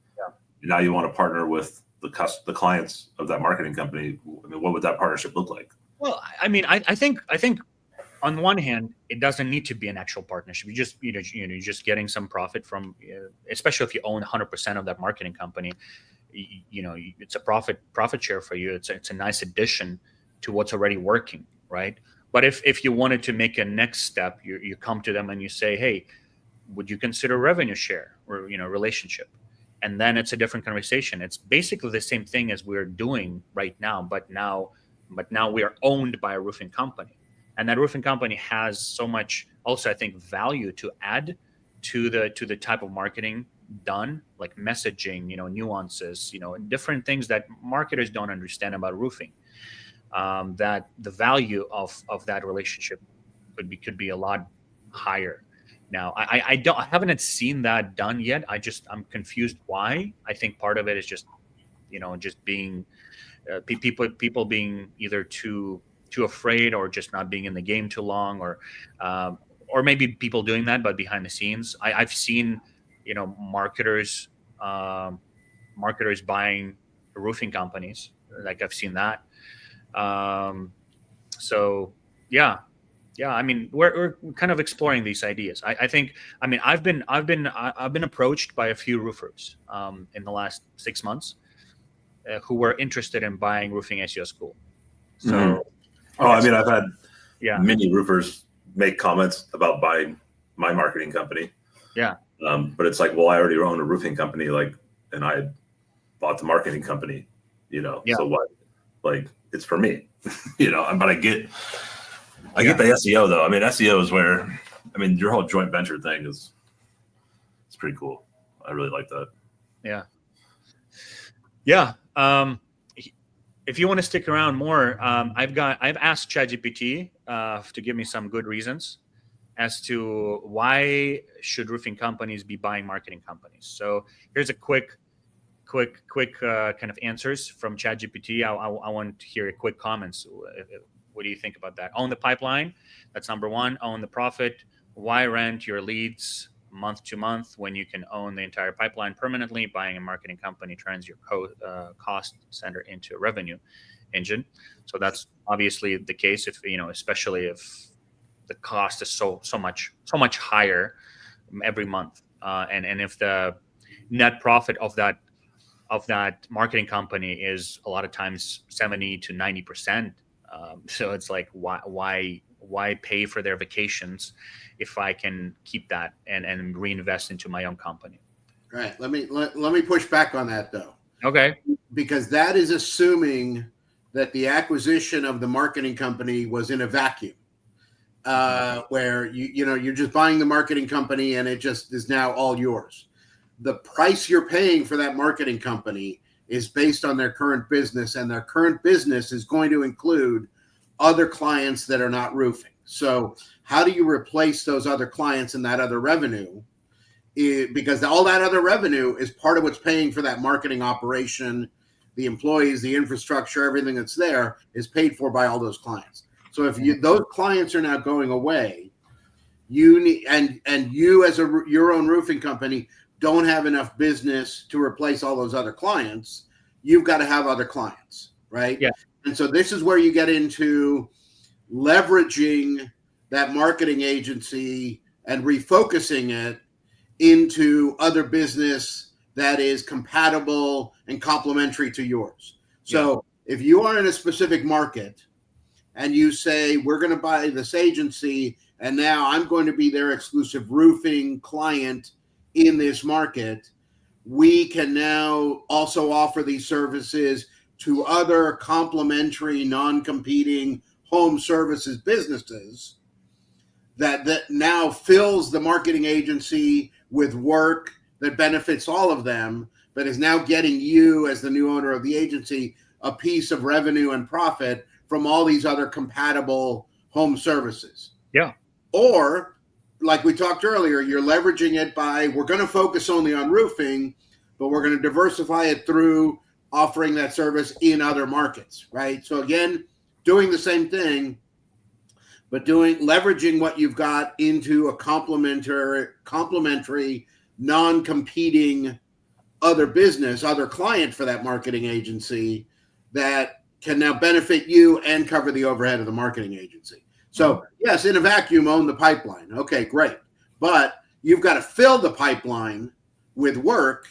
[SPEAKER 3] now you want to partner with the clients of that marketing company? What would that partnership look like?
[SPEAKER 1] Well, I think on one hand, it doesn't need to be an actual partnership. You just you're just getting some profit from, especially if you own 100% of that marketing company. It's a profit share for you. It's a nice addition to what's already working, right? But if you wanted to make a next step, you come to them and you say, hey, would you consider revenue share or relationship? And then it's a different conversation. It's basically the same thing as we're doing right now, but now we are owned by a roofing company, and that roofing company has so much also, I think, value to add to the type of marketing done, like messaging, nuances, different things that marketers don't understand about roofing. That the value of that relationship could be a lot higher. Now, I haven't seen that done yet. I'm confused why. I think part of it is just, just being people being either too afraid or just not being in the game too long, or maybe people doing that, but behind the scenes, I've seen, marketers buying roofing companies. Like I've seen that. So yeah. Yeah, we're kind of exploring these ideas. I think I've been approached by a few roofers in the last 6 months who were interested in buying roofing SEO school. So,
[SPEAKER 3] I've had many roofers make comments about buying my marketing company.
[SPEAKER 1] Yeah,
[SPEAKER 3] but it's like, well, I already own a roofing company, and I bought the marketing company. So what? Like, it's for me. But I get the SEO though. SEO is where, your whole joint venture thing it's pretty cool. I really like that.
[SPEAKER 1] Yeah. Yeah. If you want to stick around more, I've asked ChatGPT to give me some good reasons as to why should roofing companies be buying marketing companies. So here's a quick kind of answers from ChatGPT. I want to hear quick comments. What do you think about that? Own the pipeline. That's number one. Own the profit. Why rent your leads month to month when you can own the entire pipeline permanently? Buying a marketing company turns your cost center into a revenue engine. So that's obviously the case if, especially if the cost is so much higher every month. And if the net profit of of that marketing company is a lot of times 70 to 90%. So it's like, why pay for their vacations if I can keep that and reinvest into my own company?
[SPEAKER 2] Right. Let me push back on that though.
[SPEAKER 1] Okay.
[SPEAKER 2] Because that is assuming that the acquisition of the marketing company was in a vacuum, where you're just buying the marketing company and it just is now all yours. The price you're paying for that marketing company is based on their current business, and their current business is going to include other clients that are not roofing. So how do you replace those other clients and that other revenue? Because all that other revenue is part of what's paying for that marketing operation. The employees, the infrastructure, everything that's there is paid for by all those clients. So if those clients are now going away, you need, and you as your own roofing company don't have enough business to replace all those other clients. You've got to have other clients, right?
[SPEAKER 1] Yeah.
[SPEAKER 2] And so this is where you get into leveraging that marketing agency and refocusing it into other business that is compatible and complementary to yours. So if you are in a specific market and you say, we're going to buy this agency and now I'm going to be their exclusive roofing client in this market, we can now also offer these services to other complementary, non-competing home services businesses that now fills the marketing agency with work that benefits all of them, but is now getting you as the new owner of the agency a piece of revenue and profit from all these other compatible home services.
[SPEAKER 1] Yeah.
[SPEAKER 2] Or, like we talked earlier, you're leveraging it by, we're going to focus only on roofing, but we're going to diversify it through offering that service in other markets, right? So again, doing the same thing, but leveraging what you've got into a complementary, non-competing other business, other client for that marketing agency that can now benefit you and cover the overhead of the marketing agency. So yes, in a vacuum, own the pipeline. Okay, great. But you've got to fill the pipeline with work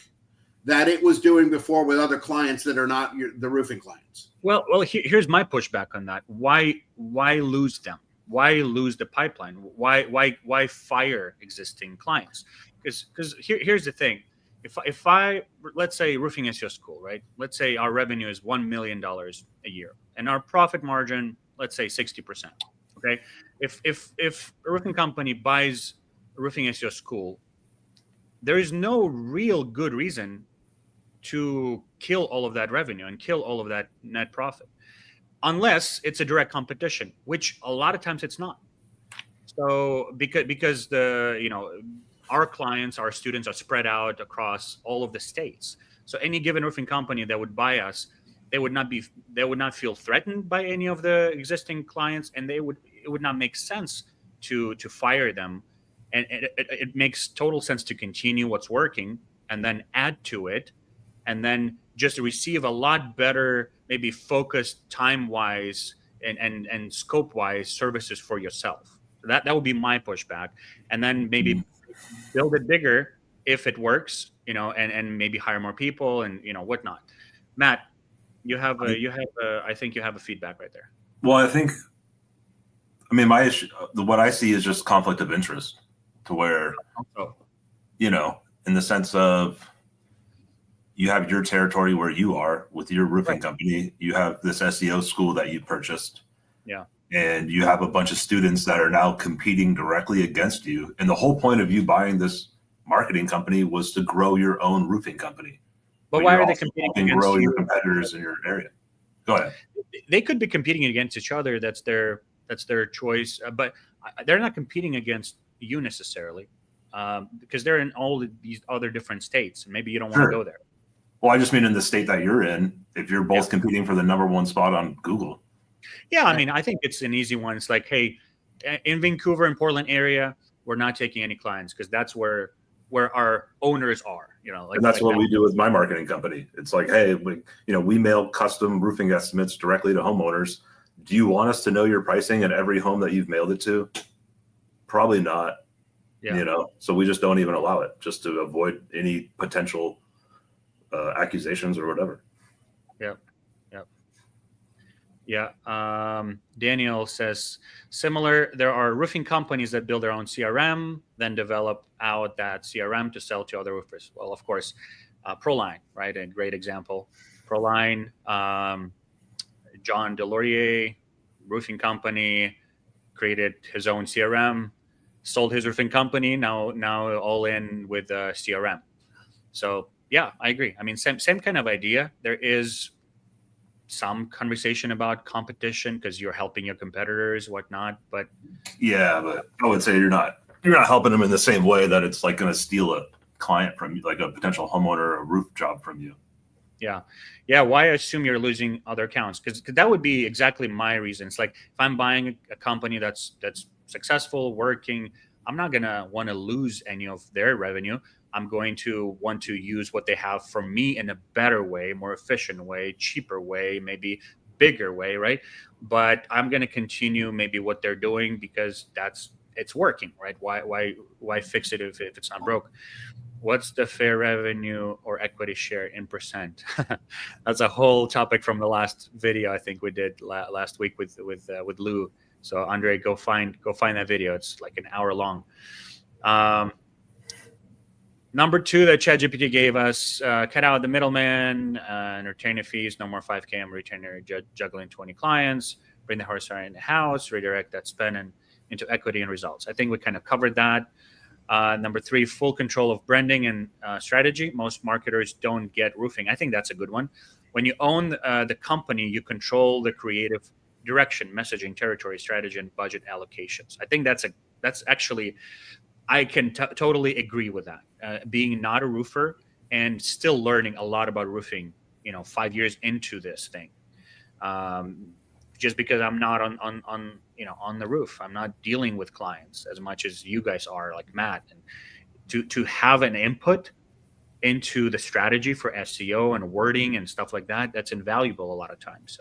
[SPEAKER 2] that it was doing before with other clients that are not the roofing clients.
[SPEAKER 1] Well, here's my pushback on that. Why lose them? Why lose the pipeline? Why fire existing clients? Because here's the thing. If I let's say Roofing SEO School, right? Let's say our revenue is $1 million a year, and our profit margin, let's say 60%. Okay, if a roofing company buys Roofing SEO School, there is no real good reason to kill all of that revenue and kill all of that net profit, unless it's a direct competition, which a lot of times it's not. So because our clients, our students are spread out across all of the states. So any given roofing company that would buy us, they would not feel threatened by any of the existing clients, and it would not make sense to fire them. And it makes total sense to continue what's working and then add to it, and then just receive a lot better, maybe focused time-wise and scope-wise services for yourself. That would be my pushback. And then maybe build it bigger if it works, and maybe hire more people and whatnot. Matt, I think you have a feedback right there.
[SPEAKER 3] Well, my issue, what I see is just conflict of interest, to where, in the sense of, you have your territory where you are with your roofing company. You have this SEO school that you purchased.
[SPEAKER 1] Yeah.
[SPEAKER 3] And you have a bunch of students that are now competing directly against you. And the whole point of you buying this marketing company was to grow your own roofing company.
[SPEAKER 1] But why are they competing against
[SPEAKER 3] grow your competitors in your area? Go ahead.
[SPEAKER 1] They could be competing against each other. That's their choice. But they're not competing against you necessarily, because they're in all these other different states. Maybe you don't want to go there.
[SPEAKER 3] Well, I just mean in the state that you're in, if you're both competing for the #1 spot on Google.
[SPEAKER 1] Yeah, I mean, I think it's an easy one. It's like, hey, in Vancouver and Portland area, we're not taking any clients because that's where our owners are.
[SPEAKER 3] And that's what we do with my marketing company. It's like, hey, we mail custom roofing estimates directly to homeowners. Do you want us to know your pricing at every home that you've mailed it to? Probably not. Yeah. So we just don't even allow it, just to avoid any potential accusations or whatever.
[SPEAKER 1] Yeah. Daniel says, similar, there are roofing companies that build their own CRM, then develop out that CRM to sell to other roofers. Well, of course, Proline, right? A great example. Proline, John Delorier, roofing company, created his own CRM, sold his roofing company, now all in with CRM. So yeah, I agree. I mean, same kind of idea. There is some conversation about competition because you're helping your competitors, whatnot. But
[SPEAKER 3] yeah, but I would say you're not helping them in the same way that it's like going to steal a client from you, like a potential homeowner or a roof job from you.
[SPEAKER 1] Yeah. Why assume you're losing other accounts? Because that would be exactly my reason. It's like if I'm buying a company that's successful, working, I'm not gonna want to lose any of their revenue. I'm going to want to use what they have from me in a better way, more efficient way, cheaper way, maybe bigger way, right? But I'm going to continue maybe what they're doing because it's working, right? Why fix it if it's not broke? What's the fair revenue or equity share in percent? That's a whole topic from the last video I think we did last week with Lou. So Andre, go find that video. It's like an hour long. Number 2 that ChatGPT gave us, cut out the middleman and retainer fees, no more 5K retainer juggling 20 clients, bring the horsepower in the house, redirect that spend into equity and results. I think we kind of covered that. Number 3, full control of branding and strategy. Most marketers don't get roofing. I think that's a good one. When you own the company, you control the creative direction, messaging, territory, strategy, and budget allocations. I think that's actually, I can totally agree with that. Being not a roofer and still learning a lot about roofing, 5 years into this thing. Just because I'm not on the roof, I'm not dealing with clients as much as you guys are, like Matt, and to have an input into the strategy for SEO and wording and stuff like that, that's invaluable a lot of times.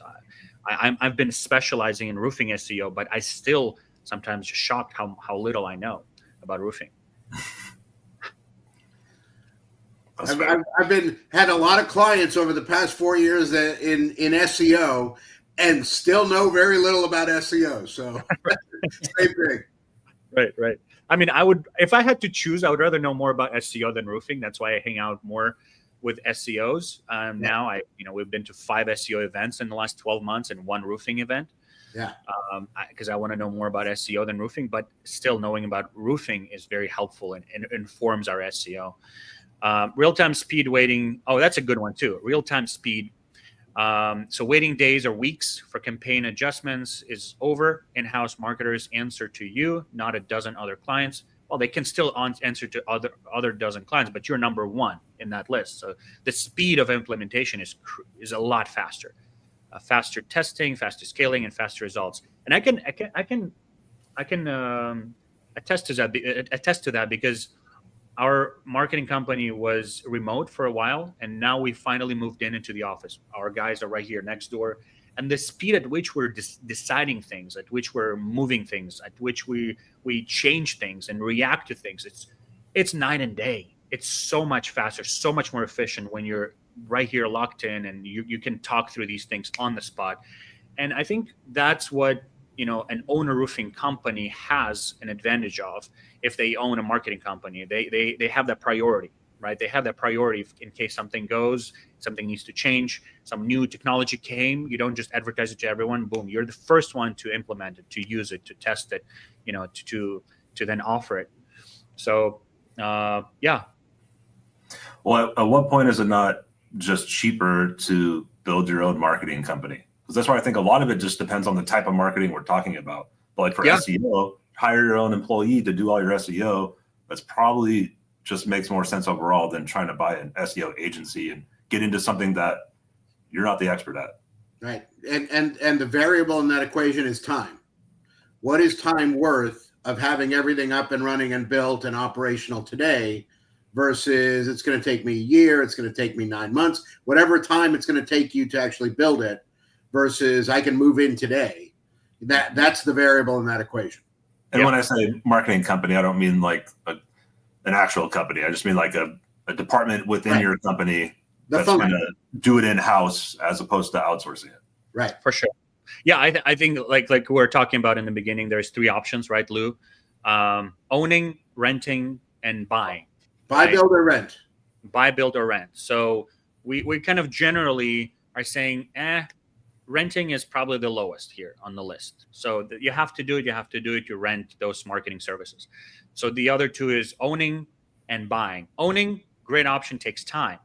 [SPEAKER 1] I've been specializing in roofing SEO, but I still sometimes just shocked how little I know about roofing.
[SPEAKER 2] I've had a lot of clients over the past 4 years in SEO and still know very little about SEO. So same thing.
[SPEAKER 1] Right. I mean, if I had to choose, I would rather know more about SEO than roofing. That's why I hang out more with SEOs. Now we've been to 5 SEO events in the last 12 months and 1 roofing event.
[SPEAKER 2] Yeah.
[SPEAKER 1] Because I want to know more about SEO than roofing, but still knowing about roofing is very helpful and informs our SEO. Real-time speed waiting. Oh, that's a good one too. Real-time speed. So waiting days or weeks for campaign adjustments is over. In-house marketers answer to you, not a dozen other clients. Well, they can still answer to other dozen clients, but you're number 1 in that list. So the speed of implementation is a lot faster. Faster testing, faster scaling, and faster results. And I can attest to that because our marketing company was remote for a while, and now we finally moved into the office. Our guys are right here next door, and the speed at which we're deciding things, at which we're moving things, at which we change things and react to things, it's night and day. It's so much faster, so much more efficient when you're right here locked in and you can talk through these things on the spot. And I think that's what an owner roofing company has an advantage of. If they own a marketing company, they have that priority, right? They have that priority in case something needs to change, some new technology came. You don't just advertise it to everyone. Boom, you're the first one to implement it, to use it, to test it, to then offer it. So yeah.
[SPEAKER 3] Well, at what point is it not just cheaper to build your own marketing company? Because that's why I think a lot of it just depends on the type of marketing we're talking about. But like for SEO, hire your own employee to do all your SEO. That's probably just makes more sense overall than trying to buy an SEO agency and get into something that you're not the expert at.
[SPEAKER 2] Right. And the variable in that equation is time. What is time worth of having everything up and running and built and operational today versus it's going to take me a year, it's going to take me 9 months, whatever time it's going to take you to actually build it versus I can move in today. That's the variable in that equation.
[SPEAKER 3] And when I say marketing company, I don't mean like an actual company. I just mean like a department within your company that's going to do it in house as opposed to outsourcing it.
[SPEAKER 2] Right.
[SPEAKER 1] For sure. Yeah, I think like we were talking about in the beginning, there's 3 options, right, Lou? Owning, renting, and buying.
[SPEAKER 2] Buy,
[SPEAKER 1] right?
[SPEAKER 2] build, or rent.
[SPEAKER 1] Buy, build, or rent. So we kind of generally are saying, renting is probably the lowest here on the list. So you have to do it. You rent those marketing services. So the other 2 is owning and buying. Owning, great option, takes time.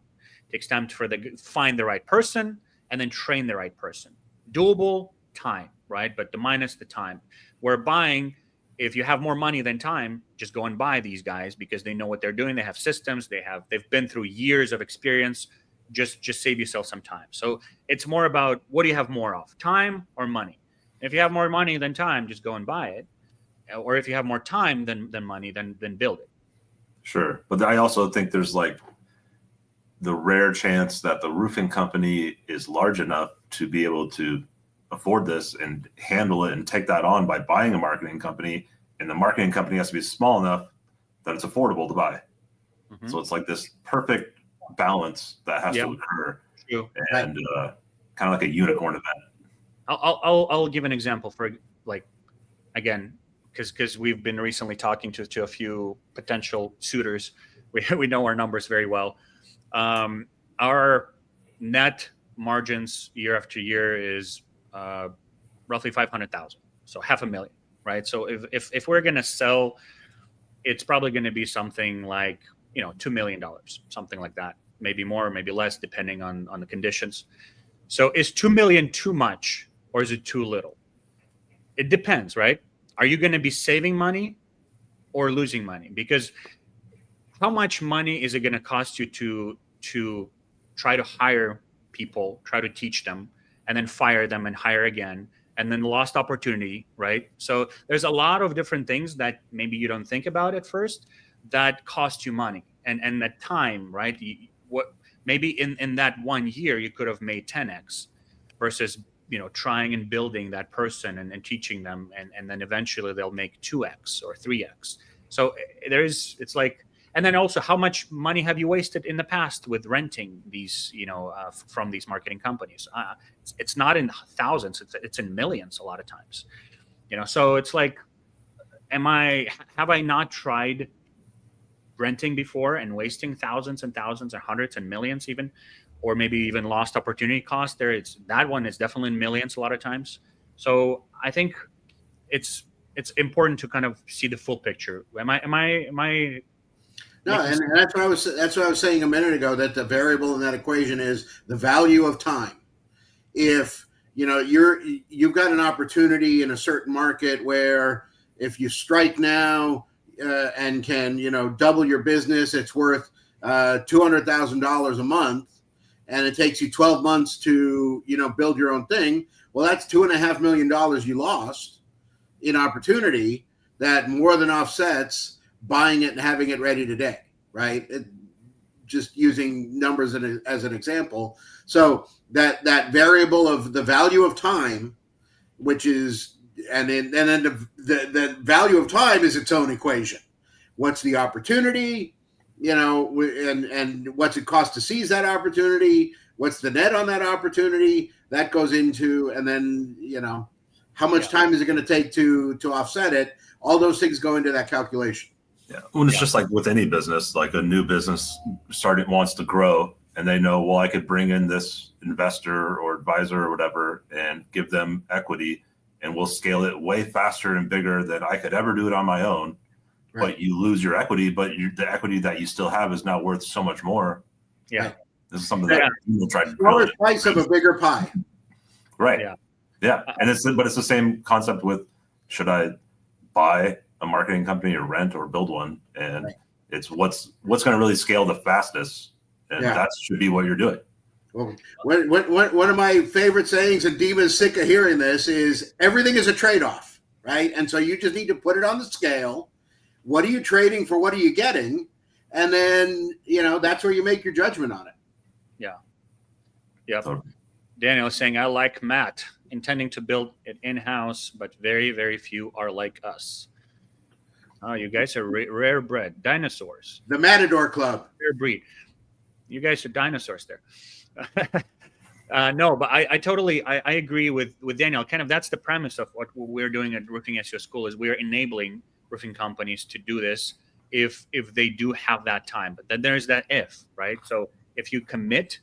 [SPEAKER 1] Takes time to find the right person and then train the right person. Doable, time, right? But minus the time. Where buying, if you have more money than time, just go and buy these guys because they know what they're doing. They have systems. They've been through years of experience. Just save yourself some time. So it's more about, what do you have more of, time or money? If you have more money than time, just go and buy it. Or if you have more time than money, then build it.
[SPEAKER 3] Sure. But I also think there's like the rare chance that the roofing company is large enough to be able to afford this and handle it and take that on by buying a marketing company. And the marketing company has to be small enough that it's affordable to buy. Mm-hmm. So it's like this perfect balance that has to occur.
[SPEAKER 1] True.
[SPEAKER 3] And kind of like a unicorn event.
[SPEAKER 1] I'll give an example for, like, again, because we've been recently talking to a few potential suitors. We know our numbers very well. Our net margins year after year is roughly 500,000, so $500,000, right? So if we're going to sell, it's probably going to be something like, $2 million, something like that, maybe more, maybe less, depending on the conditions. So is 2 million too much or is it too little? It depends, right? Are you going to be saving money or losing money? Because how much money is it going to cost you to try to hire people, try to teach them, and then fire them and hire again, and then lost opportunity, right? So there's a lot of different things that maybe you don't think about at first that cost you money and that time, right? Maybe in that 1 year you could have made 10x versus trying and building that person and teaching them, and then eventually they'll make 2x or 3x. So it's like, and then also, how much money have you wasted in the past with renting these, from these marketing companies? It's not in thousands; it's in millions a lot of times. So it's like, have I not tried renting before and wasting thousands and thousands or hundreds and millions even, or maybe even lost opportunity cost there? That one is definitely in millions a lot of times. So I think it's important to kind of see the full picture. Am I
[SPEAKER 2] No, and that's what I was saying a minute ago, that the variable in that equation is the value of time. If you've got an opportunity in a certain market where if you strike now and can double your business, it's worth $200,000 a month, and it takes you 12 months to build your own thing. Well, that's $2.5 million you lost in opportunity that more than offsets buying it and having it ready today, right? Just using numbers as an example. So that variable of the value of time, which is, and then the value of time is its own equation. What's the opportunity, and what's it cost to seize that opportunity? What's the net on that opportunity? That goes into, and then, how much time is it going to take to offset it? All those things go into that calculation.
[SPEAKER 3] Yeah. Well, it's just like with any business, like a new business wants to grow, and they know, well, I could bring in this investor or advisor or whatever and give them equity, and we'll scale it way faster and bigger than I could ever do it on my own. Right. But you lose your equity, but the equity that you still have is now worth so much more.
[SPEAKER 1] Yeah.
[SPEAKER 3] Right. This is something that people try to
[SPEAKER 2] smaller slice of a bigger pie.
[SPEAKER 3] Right. Yeah. And it's the same concept with, should I buy a marketing company or rent or build one? And it's what's going to really scale the fastest. And that should be what you're doing.
[SPEAKER 2] Well, one of my favorite sayings, and Dima's sick of hearing this, is everything is a trade-off, right? And so you just need to put it on the scale. What are you trading for? What are you getting? And then, that's where you make your judgment on it.
[SPEAKER 1] Yeah. Yep. Daniel is saying, I like Matt, intending to build it in-house, but very, very few are like us. Oh, you guys are rare bred dinosaurs.
[SPEAKER 2] The Matador Club.
[SPEAKER 1] Rare breed. You guys are dinosaurs there. No, but I totally I agree with Daniel. Kind of that's the premise of what we're doing at Roofing SEO School is we're enabling roofing companies to do this if they do have that time. But then there's that if, right? So if you commit,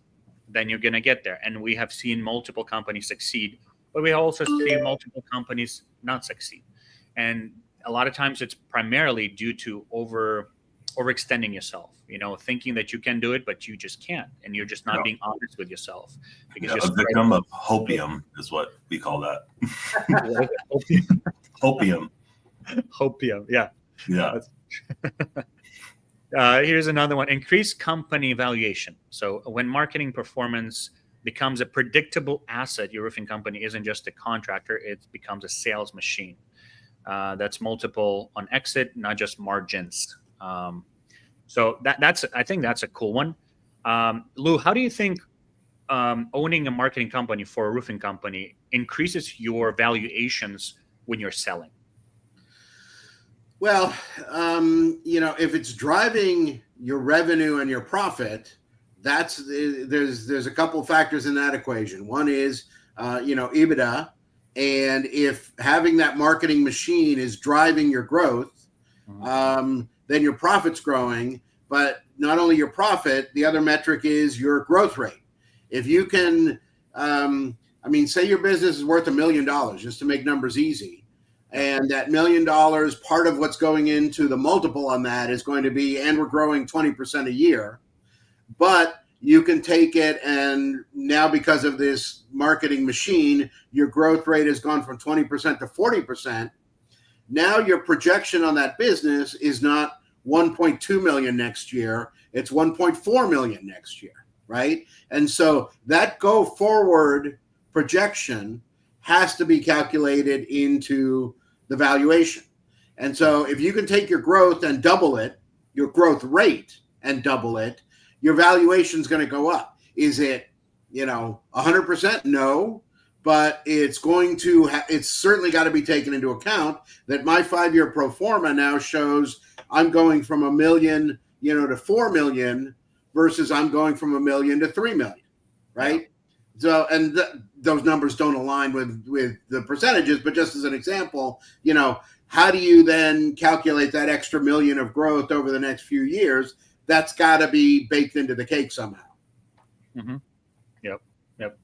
[SPEAKER 1] then you're gonna get there. And we have seen multiple companies succeed, but we also see multiple companies not succeed. And a lot of times it's primarily due to overextending yourself, thinking that you can do it, but you just can't. And you're just not being honest with yourself. Because
[SPEAKER 3] a victim of hopium is what we call that. Hopium.
[SPEAKER 1] Hopium, yeah.
[SPEAKER 3] Yeah.
[SPEAKER 1] Here's another one. Increase company valuation. So when marketing performance becomes a predictable asset, your roofing company isn't just a contractor, it becomes a sales machine. That's multiple on exit, not just margins. So I think that's a cool one. Lou, how do you think owning a marketing company for a roofing company increases your valuations when you're selling?
[SPEAKER 2] Well, if it's driving your revenue and your profit, there's a couple factors in that equation. One is, EBITDA. And if having that marketing machine is driving your growth, then your profit's growing. But not only your profit, the other metric is your growth rate. If you can, say your business is worth $1 million, just to make numbers easy. And that $1 million, part of what's going into the multiple on that is going to be, and we're growing 20% a year. But you can take it, and now because of this marketing machine, your growth rate has gone from 20% to 40%. Now your projection on that business is not 1.2 million next year, it's 1.4 million next year, right? And so that go forward projection has to be calculated into the valuation. And so if you can take your growth and double it, your growth rate and double it, your valuation is going to go up. Is it, 100%? No, but it's going to, it's certainly got to be taken into account that my 5-year pro forma now shows I'm going from 1 million, to 4 million versus I'm going from 1 million to 3 million, right? Yeah. So, and those numbers don't align with the percentages, but just as an example, how do you then calculate that extra million of growth over the next few years? That's got to be baked into the cake somehow.
[SPEAKER 1] Mm-hmm. Yep.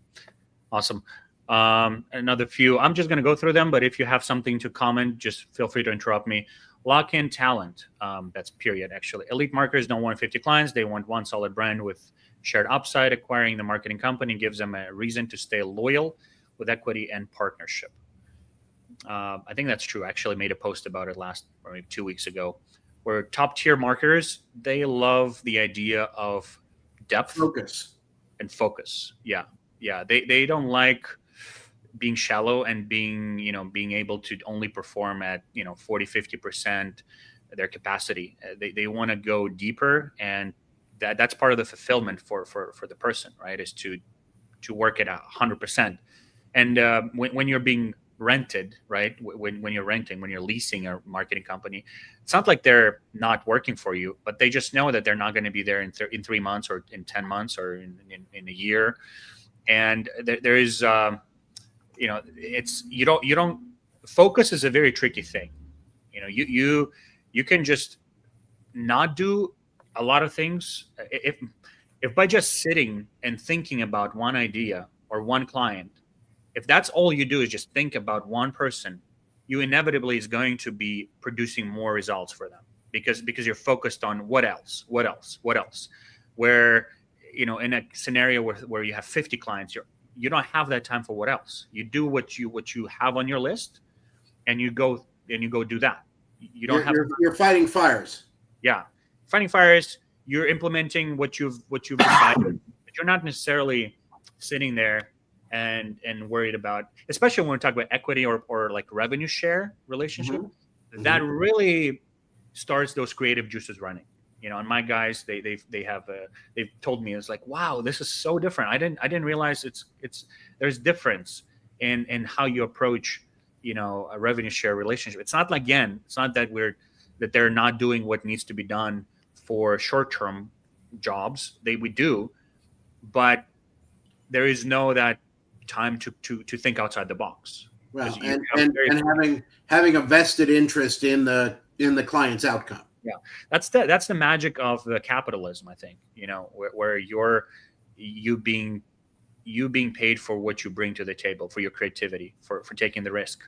[SPEAKER 1] Awesome. Another few. I'm just going to go through them, but if you have something to comment, just feel free to interrupt me. Lock in talent. That's period, actually. Elite marketers don't want 50 clients. They want one solid brand with shared upside. Acquiring the marketing company gives them a reason to stay loyal with equity and partnership. I think that's true. I actually made a post about it maybe 2 weeks ago, where top tier marketers, they love the idea of depth and focus. Yeah. They don't like being shallow and being able to only perform at 40-50% their capacity. They want to go deeper, and that's part of the fulfillment for the person, right? Is to work at 100%. And when you're being rented, right? When you're renting, when you're leasing a marketing company, it's not like they're not working for you, but they just know that they're not going to be there in 3 months or in 10 months or in a year. And there is, it's you don't focus is a very tricky thing. You can just not do a lot of things if by just sitting and thinking about one idea or one client. If that's all you do is just think about one person, you inevitably is going to be producing more results for them because you're focused on what else. Where, in a scenario where you have 50 clients, you don't have that time for what else. You do what you have on your list, and you go do that. You don't
[SPEAKER 2] you're fighting fires.
[SPEAKER 1] Yeah, fighting fires. You're implementing what you've decided, but you're not necessarily sitting there and worried about, especially when we talk about equity or like revenue share relationship, that really starts those creative juices running. And my guys, they've told me, it's like, wow, this is so different. I didn't realize there's difference in how you approach, a revenue share relationship. It's not that they're not doing what needs to be done for short term jobs. We do, but there is no that time to think outside the box.
[SPEAKER 2] Well,
[SPEAKER 1] You
[SPEAKER 2] and
[SPEAKER 1] have
[SPEAKER 2] having a vested interest in the client's outcome.
[SPEAKER 1] Yeah, that's the magic of the capitalism, I think. Where you being paid for what you bring to the table, for your creativity, for taking the risk,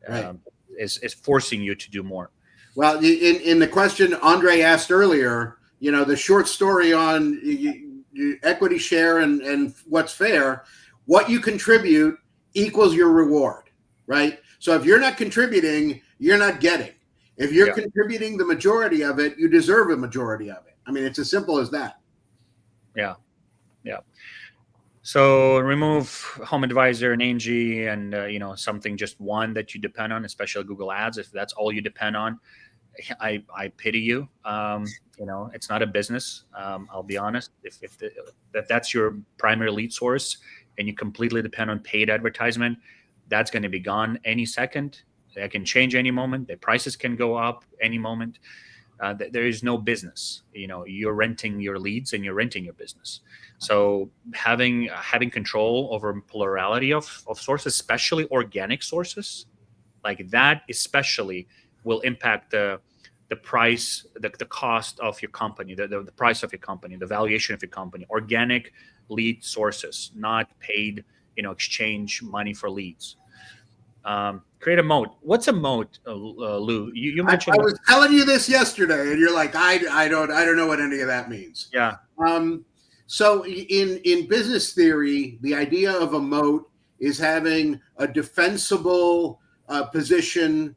[SPEAKER 2] Right.
[SPEAKER 1] Is forcing you to do more.
[SPEAKER 2] Well, in the question Andre asked earlier, the short story on equity share and what's fair, what you contribute equals your reward, right? So if you're not contributing, you're not getting. If you're contributing the majority of it, you deserve a majority of it. I mean, it's as simple as that.
[SPEAKER 1] Yeah. So remove Home Advisor and Angie and something just one that you depend on, especially Google Ads. If that's all you depend on, I pity you. It's not a business. I'll be honest. If that's your primary lead source and you completely depend on paid advertisement, that's going to be gone any second. That can change any moment. The prices can go up any moment. There is no business. You're renting your leads and you're renting your business. So having control over plurality of sources, especially organic sources, like that, especially will impact the price, the cost of your company, the price of your company, the valuation of your company. Organic lead sources, not paid, exchange money for leads. Create a moat. What's a moat, Lou? You mentioned.
[SPEAKER 2] I was telling you this yesterday, and you're like, I don't know what any of that means.
[SPEAKER 1] Yeah.
[SPEAKER 2] So in business theory, the idea of a moat is having a defensible position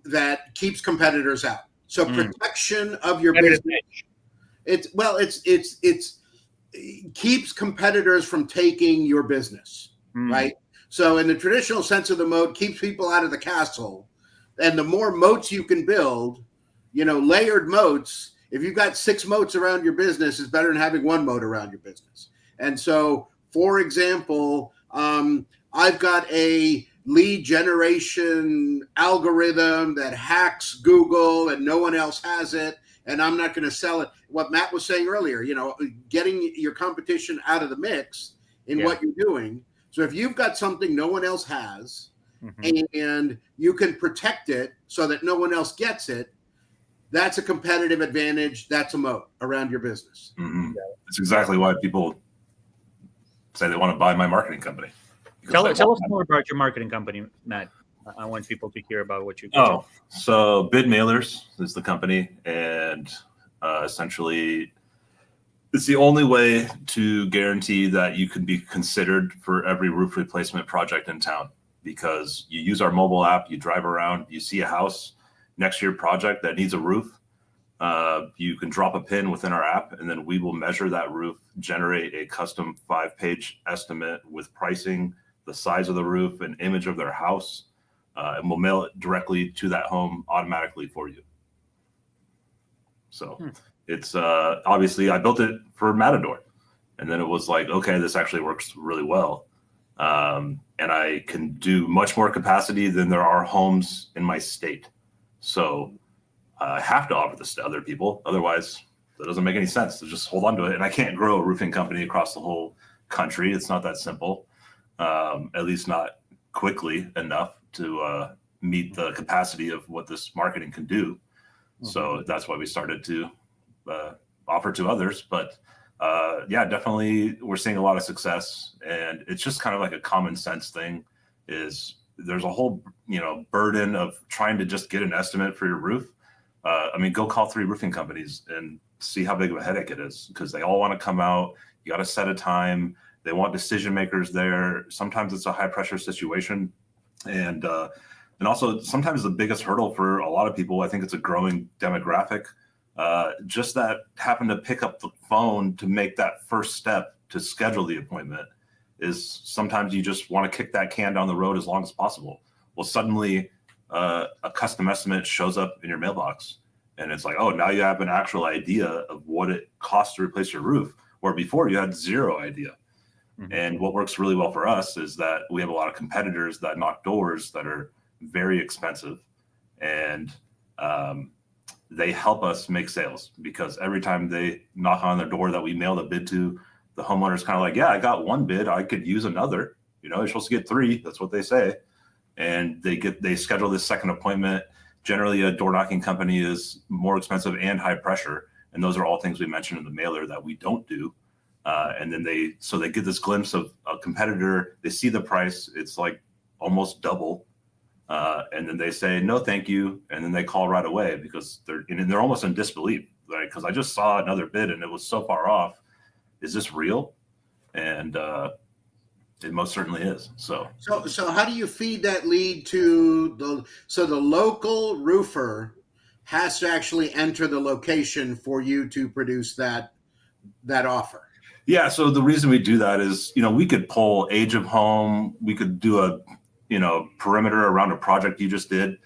[SPEAKER 2] that keeps competitors out. So protection of your business. It keeps competitors from taking your business, right? So in the traditional sense of the moat, keeps people out of the castle. And the more moats you can build, layered moats, if you've got 6 moats around your business, it's better than having 1 moat around your business. And so, for example, I've got a lead generation algorithm that hacks Google and no one else has it, and I'm not going to sell it. What Matt was saying earlier, getting your competition out of the mix in what you're doing. So if you've got something no one else has, and you can protect it so that no one else gets it, that's a competitive advantage. That's a moat around your business.
[SPEAKER 3] That's exactly why people say they want to buy my marketing company.
[SPEAKER 1] Tell us more about your marketing company, Matt. I want people to hear about what you do.
[SPEAKER 3] Oh, so Bid Mailers is the company, and essentially it's the only way to guarantee that you can be considered for every roof replacement project in town, because you use our mobile app, you drive around, you see a house next to your project that needs a roof. You can drop a pin within our app, and then we will measure that roof, generate a custom 5-page estimate with pricing, the size of the roof, an image of their house, and we'll mail it directly to that home automatically for you. So it's obviously I built it for Matador, and then it was like, okay, this actually works really well. And I can do much more capacity than there are homes in my state. So I have to offer this to other people. Otherwise, that doesn't make any sense to just hold on to it. And I can't grow a roofing company across the whole country. It's not that simple, at least not quickly enough to meet the capacity of what this marketing can do. So that's why we started to offer to others. But definitely we're seeing a lot of success. And it's just kind of like a common sense thing is there's a whole, burden of trying to just get an estimate for your roof. Go call 3 roofing companies and see how big of a headache it is, because they all want to come out. You got to set a time. They want decision makers there. Sometimes it's a high pressure situation. And also sometimes the biggest hurdle for a lot of people, I think it's a growing demographic, just that happen to pick up the phone to make that first step to schedule the appointment, is sometimes you just want to kick that can down the road as long as possible. Well, suddenly a custom estimate shows up in your mailbox, and it's like, oh, now you have an actual idea of what it costs to replace your roof, where before you had zero idea. And what works really well for us is that we have a lot of competitors that knock doors that are very expensive, and they help us make sales, because every time they knock on their door that we mail the bid to, the homeowner's kind of like, yeah, I got one bid, I could use another. You're supposed to get 3. That's what they say. And they schedule this second appointment. Generally, a door knocking company is more expensive and high pressure. And those are all things we mentioned in the mailer that we don't do. And then they get this glimpse of a competitor. They see the price. It's like almost double. And then they say, no, thank you. And then they call right away because they're almost in disbelief, right? Because I just saw another bid and it was so far off. Is this real? And it most certainly is. So
[SPEAKER 2] how do you feed that lead to the local roofer has to actually enter the location for you to produce that offer?
[SPEAKER 3] Yeah. So the reason we do that is, we could pull age of home. We could do a, perimeter around a project you just did.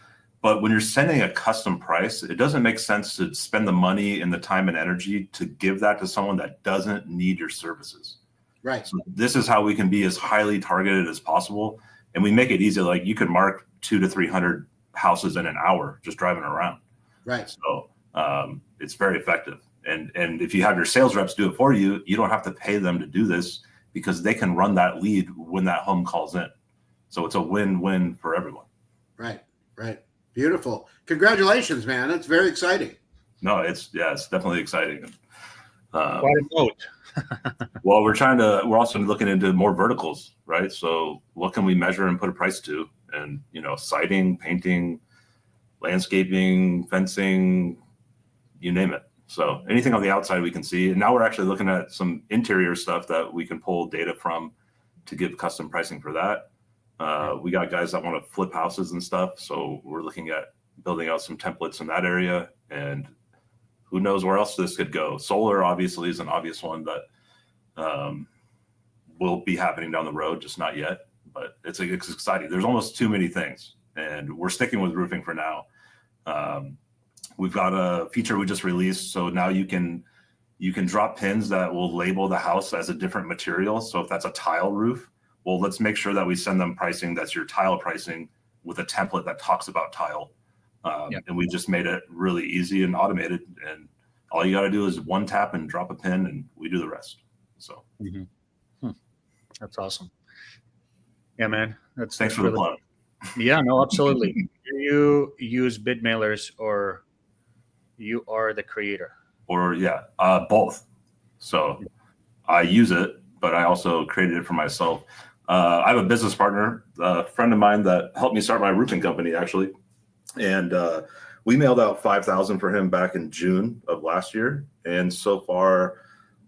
[SPEAKER 3] But when you're sending a custom price, it doesn't make sense to spend the money and the time and energy to give that to someone that doesn't need your services.
[SPEAKER 2] Right.
[SPEAKER 3] So this is how we can be as highly targeted as possible. And we make it easy. Like you could mark 200 to 300 houses in an hour just driving around.
[SPEAKER 2] Right.
[SPEAKER 3] So it's very effective. And if you have your sales reps do it for you, you don't have to pay them to do this because they can run that lead when that home calls in. So it's a win-win for everyone.
[SPEAKER 2] Right. Right. Beautiful. Congratulations, man. That's very exciting.
[SPEAKER 3] No, it's definitely exciting.
[SPEAKER 1] Quite a note.
[SPEAKER 3] Well, we're also looking into more verticals, right? So what can we measure and put a price to? And, siding, painting, landscaping, fencing, you name it. So anything on the outside we can see. And now we're actually looking at some interior stuff that we can pull data from to give custom pricing for that. We got guys that want to flip houses and stuff. So we're looking at building out some templates in that area, and who knows where else this could go. Solar obviously is an obvious one that will be happening down the road, just not yet, but it's exciting. There's almost too many things, and we're sticking with roofing for now. We've got a feature we just released. So now you can drop pins that will label the house as a different material. So if that's a tile roof, well, let's make sure that we send them pricing that's your tile pricing with a template that talks about tile. And we just made it really easy and automated. And all you got to do is one tap and drop a pin, and we do the rest. So
[SPEAKER 1] That's awesome. Yeah, man.
[SPEAKER 3] Thanks for the plug.
[SPEAKER 1] Yeah, no, absolutely. Do you use bid mailers, or you are the creator?
[SPEAKER 3] Or both. So I use it, but I also created it for myself. I have a business partner, a friend of mine that helped me start my roofing company, actually. And we mailed out 5,000 for him back in June of last year. And so far,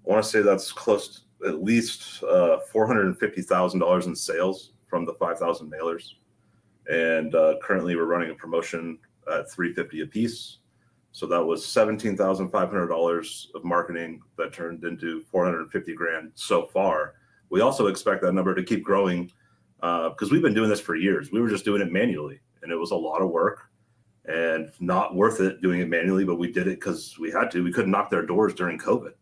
[SPEAKER 3] I want to say that's close to at least $450,000 in sales from the 5,000 mailers. And currently we're running a promotion at $350 a piece. So that was $17,500 of marketing that turned into $450,000 so far. We also expect that number to keep growing because we've been doing this for years. We were just doing it manually, and it was a lot of work and not worth it doing it manually, but we did it because we had to. We couldn't knock their doors during COVID.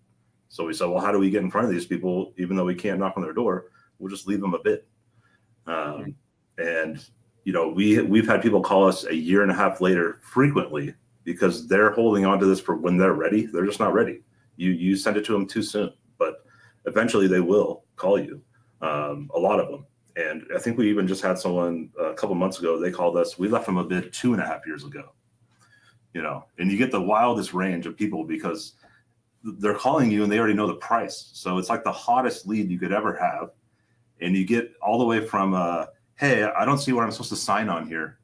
[SPEAKER 3] So we said, well, how do we get in front of these people? Even though we can't knock on their door, we'll just leave them a bid. And, we've had people call us a year and a half later frequently because they're holding on to this for when they're ready. They're just not ready. You send it to them too soon, but eventually they will call you, a lot of them. And I think we even just had someone a couple months ago, they called us. We left them a bid 2.5 years ago, and you get the wildest range of people because they're calling you and they already know the price. So it's like the hottest lead you could ever have. And you get all the way from, hey, I don't see what I'm supposed to sign on here.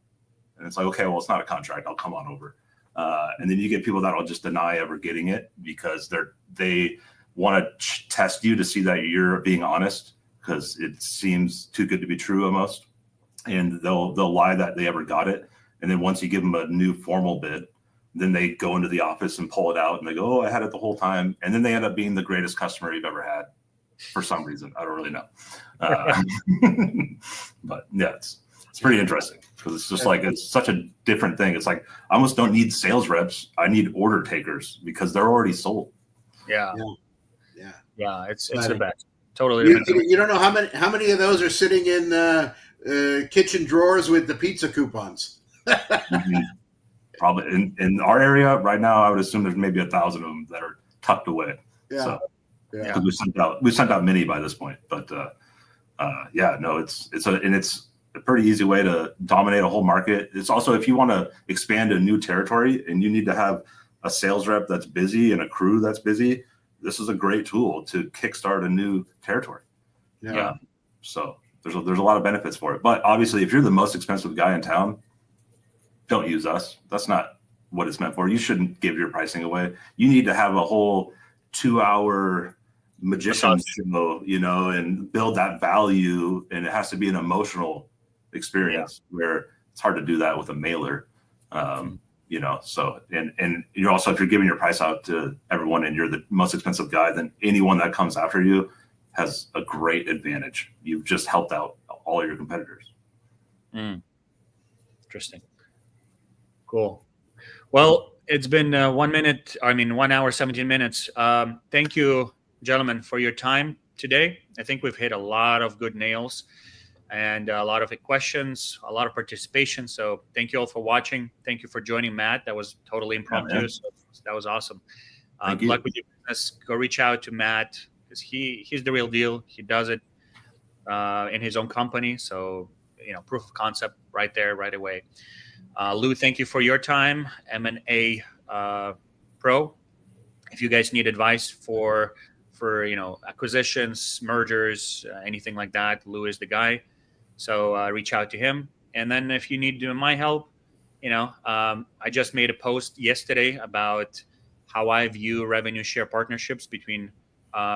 [SPEAKER 3] And it's like, okay, well, it's not a contract. I'll come on over. And then you get people that'll just deny ever getting it because they want to test you to see that you're being honest because it seems too good to be true almost. And they'll lie that they ever got it. And then once you give them a new formal bid, then they go into the office and pull it out and they go, oh, I had it the whole time. And then they end up being the greatest customer you've ever had for some reason. I don't really know. But yeah, it's pretty interesting because it's just like, it's such a different thing. It's like, I almost don't need sales reps. I need order takers because they're already sold.
[SPEAKER 1] Yeah. It's the best. Totally.
[SPEAKER 2] You don't know how many of those are sitting in kitchen drawers with the pizza coupons.
[SPEAKER 3] probably in our area right now, I would assume there's maybe 1,000 of them that are tucked away.
[SPEAKER 2] Yeah.
[SPEAKER 3] So,
[SPEAKER 2] Yeah.
[SPEAKER 3] 'cause we sent out many by this point, but yeah, no, it's a pretty easy way to dominate a whole market. It's also, if you want to expand a new territory and you need to have a sales rep that's busy and a crew that's busy, this is a great tool to kickstart a new territory.
[SPEAKER 2] Yeah.
[SPEAKER 3] So there's a lot of benefits for it. But obviously, if you're the most expensive guy in town, don't use us. That's not what it's meant for. You shouldn't give your pricing away. You need to have a whole 2-hour magician show, and build that value. And it has to be an emotional experience where it's hard to do that with a mailer. So, and you're also, if you're giving your price out to everyone and you're the most expensive guy, then anyone that comes after you has a great advantage. You've just helped out all your competitors.
[SPEAKER 1] Interesting. Cool. Well, it's been 1 hour, 17 minutes. Thank you, gentlemen, for your time today. I think we've hit a lot of good nails and a lot of questions, a lot of participation. So thank you all for watching. Thank you for joining Matt. That was totally impromptu. So that was awesome. Good luck with your business. Go reach out to Matt because he's the real deal. He does it in his own company. So, proof of concept right there, right away. Lou, thank you for your time. M&A Pro. If you guys need advice for acquisitions, mergers, anything like that, Lou is the guy. So reach out to him. And then if you need my help, I just made a post yesterday about how I view revenue share partnerships between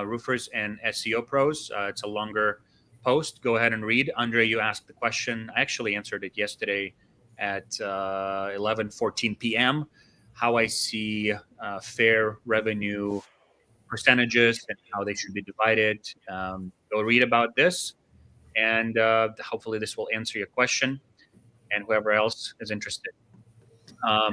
[SPEAKER 1] roofers and SEO pros. It's a longer post. Go ahead and read. Andre, you asked the question. I actually answered it yesterday at 11:14 p.m. How I see fair revenue percentages and how they should be divided. Go read about this, and hopefully this will answer your question and whoever else is interested.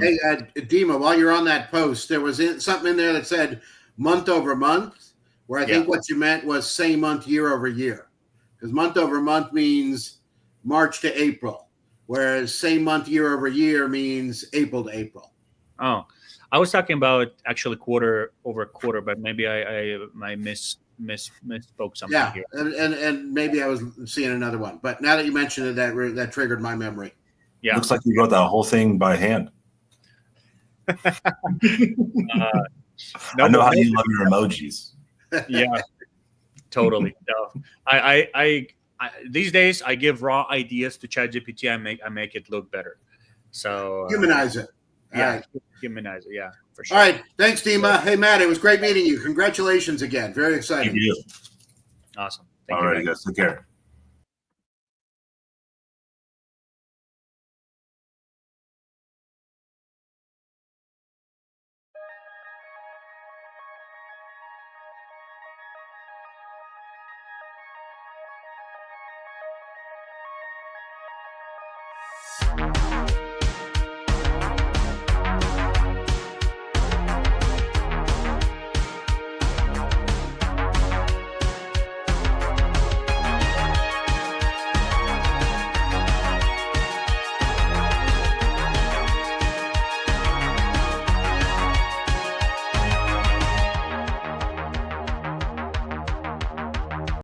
[SPEAKER 2] Hey, Dima, while you're on that post, there was something in there that said month over month, where I think what you meant was same month year over year, because month over month means March to April, whereas same month year over year means April to April.
[SPEAKER 1] Oh, I was talking about actually quarter over quarter, but maybe I misspoke something here.
[SPEAKER 2] And maybe I was seeing another one, but now that you mentioned it, that triggered my memory.
[SPEAKER 3] Yeah, looks like you wrote that whole thing by hand. I know how you love your emojis.
[SPEAKER 1] Yeah, totally. No, I these days I give raw ideas to ChatGPT. I make it look better. So
[SPEAKER 2] humanize it.
[SPEAKER 1] Humanize it. Yeah, for sure.
[SPEAKER 2] All right. Thanks, Dima. Hey, Matt, it was great meeting you. Congratulations again. Very exciting.
[SPEAKER 3] Thank you.
[SPEAKER 1] Awesome.
[SPEAKER 3] All right, guys. Take care.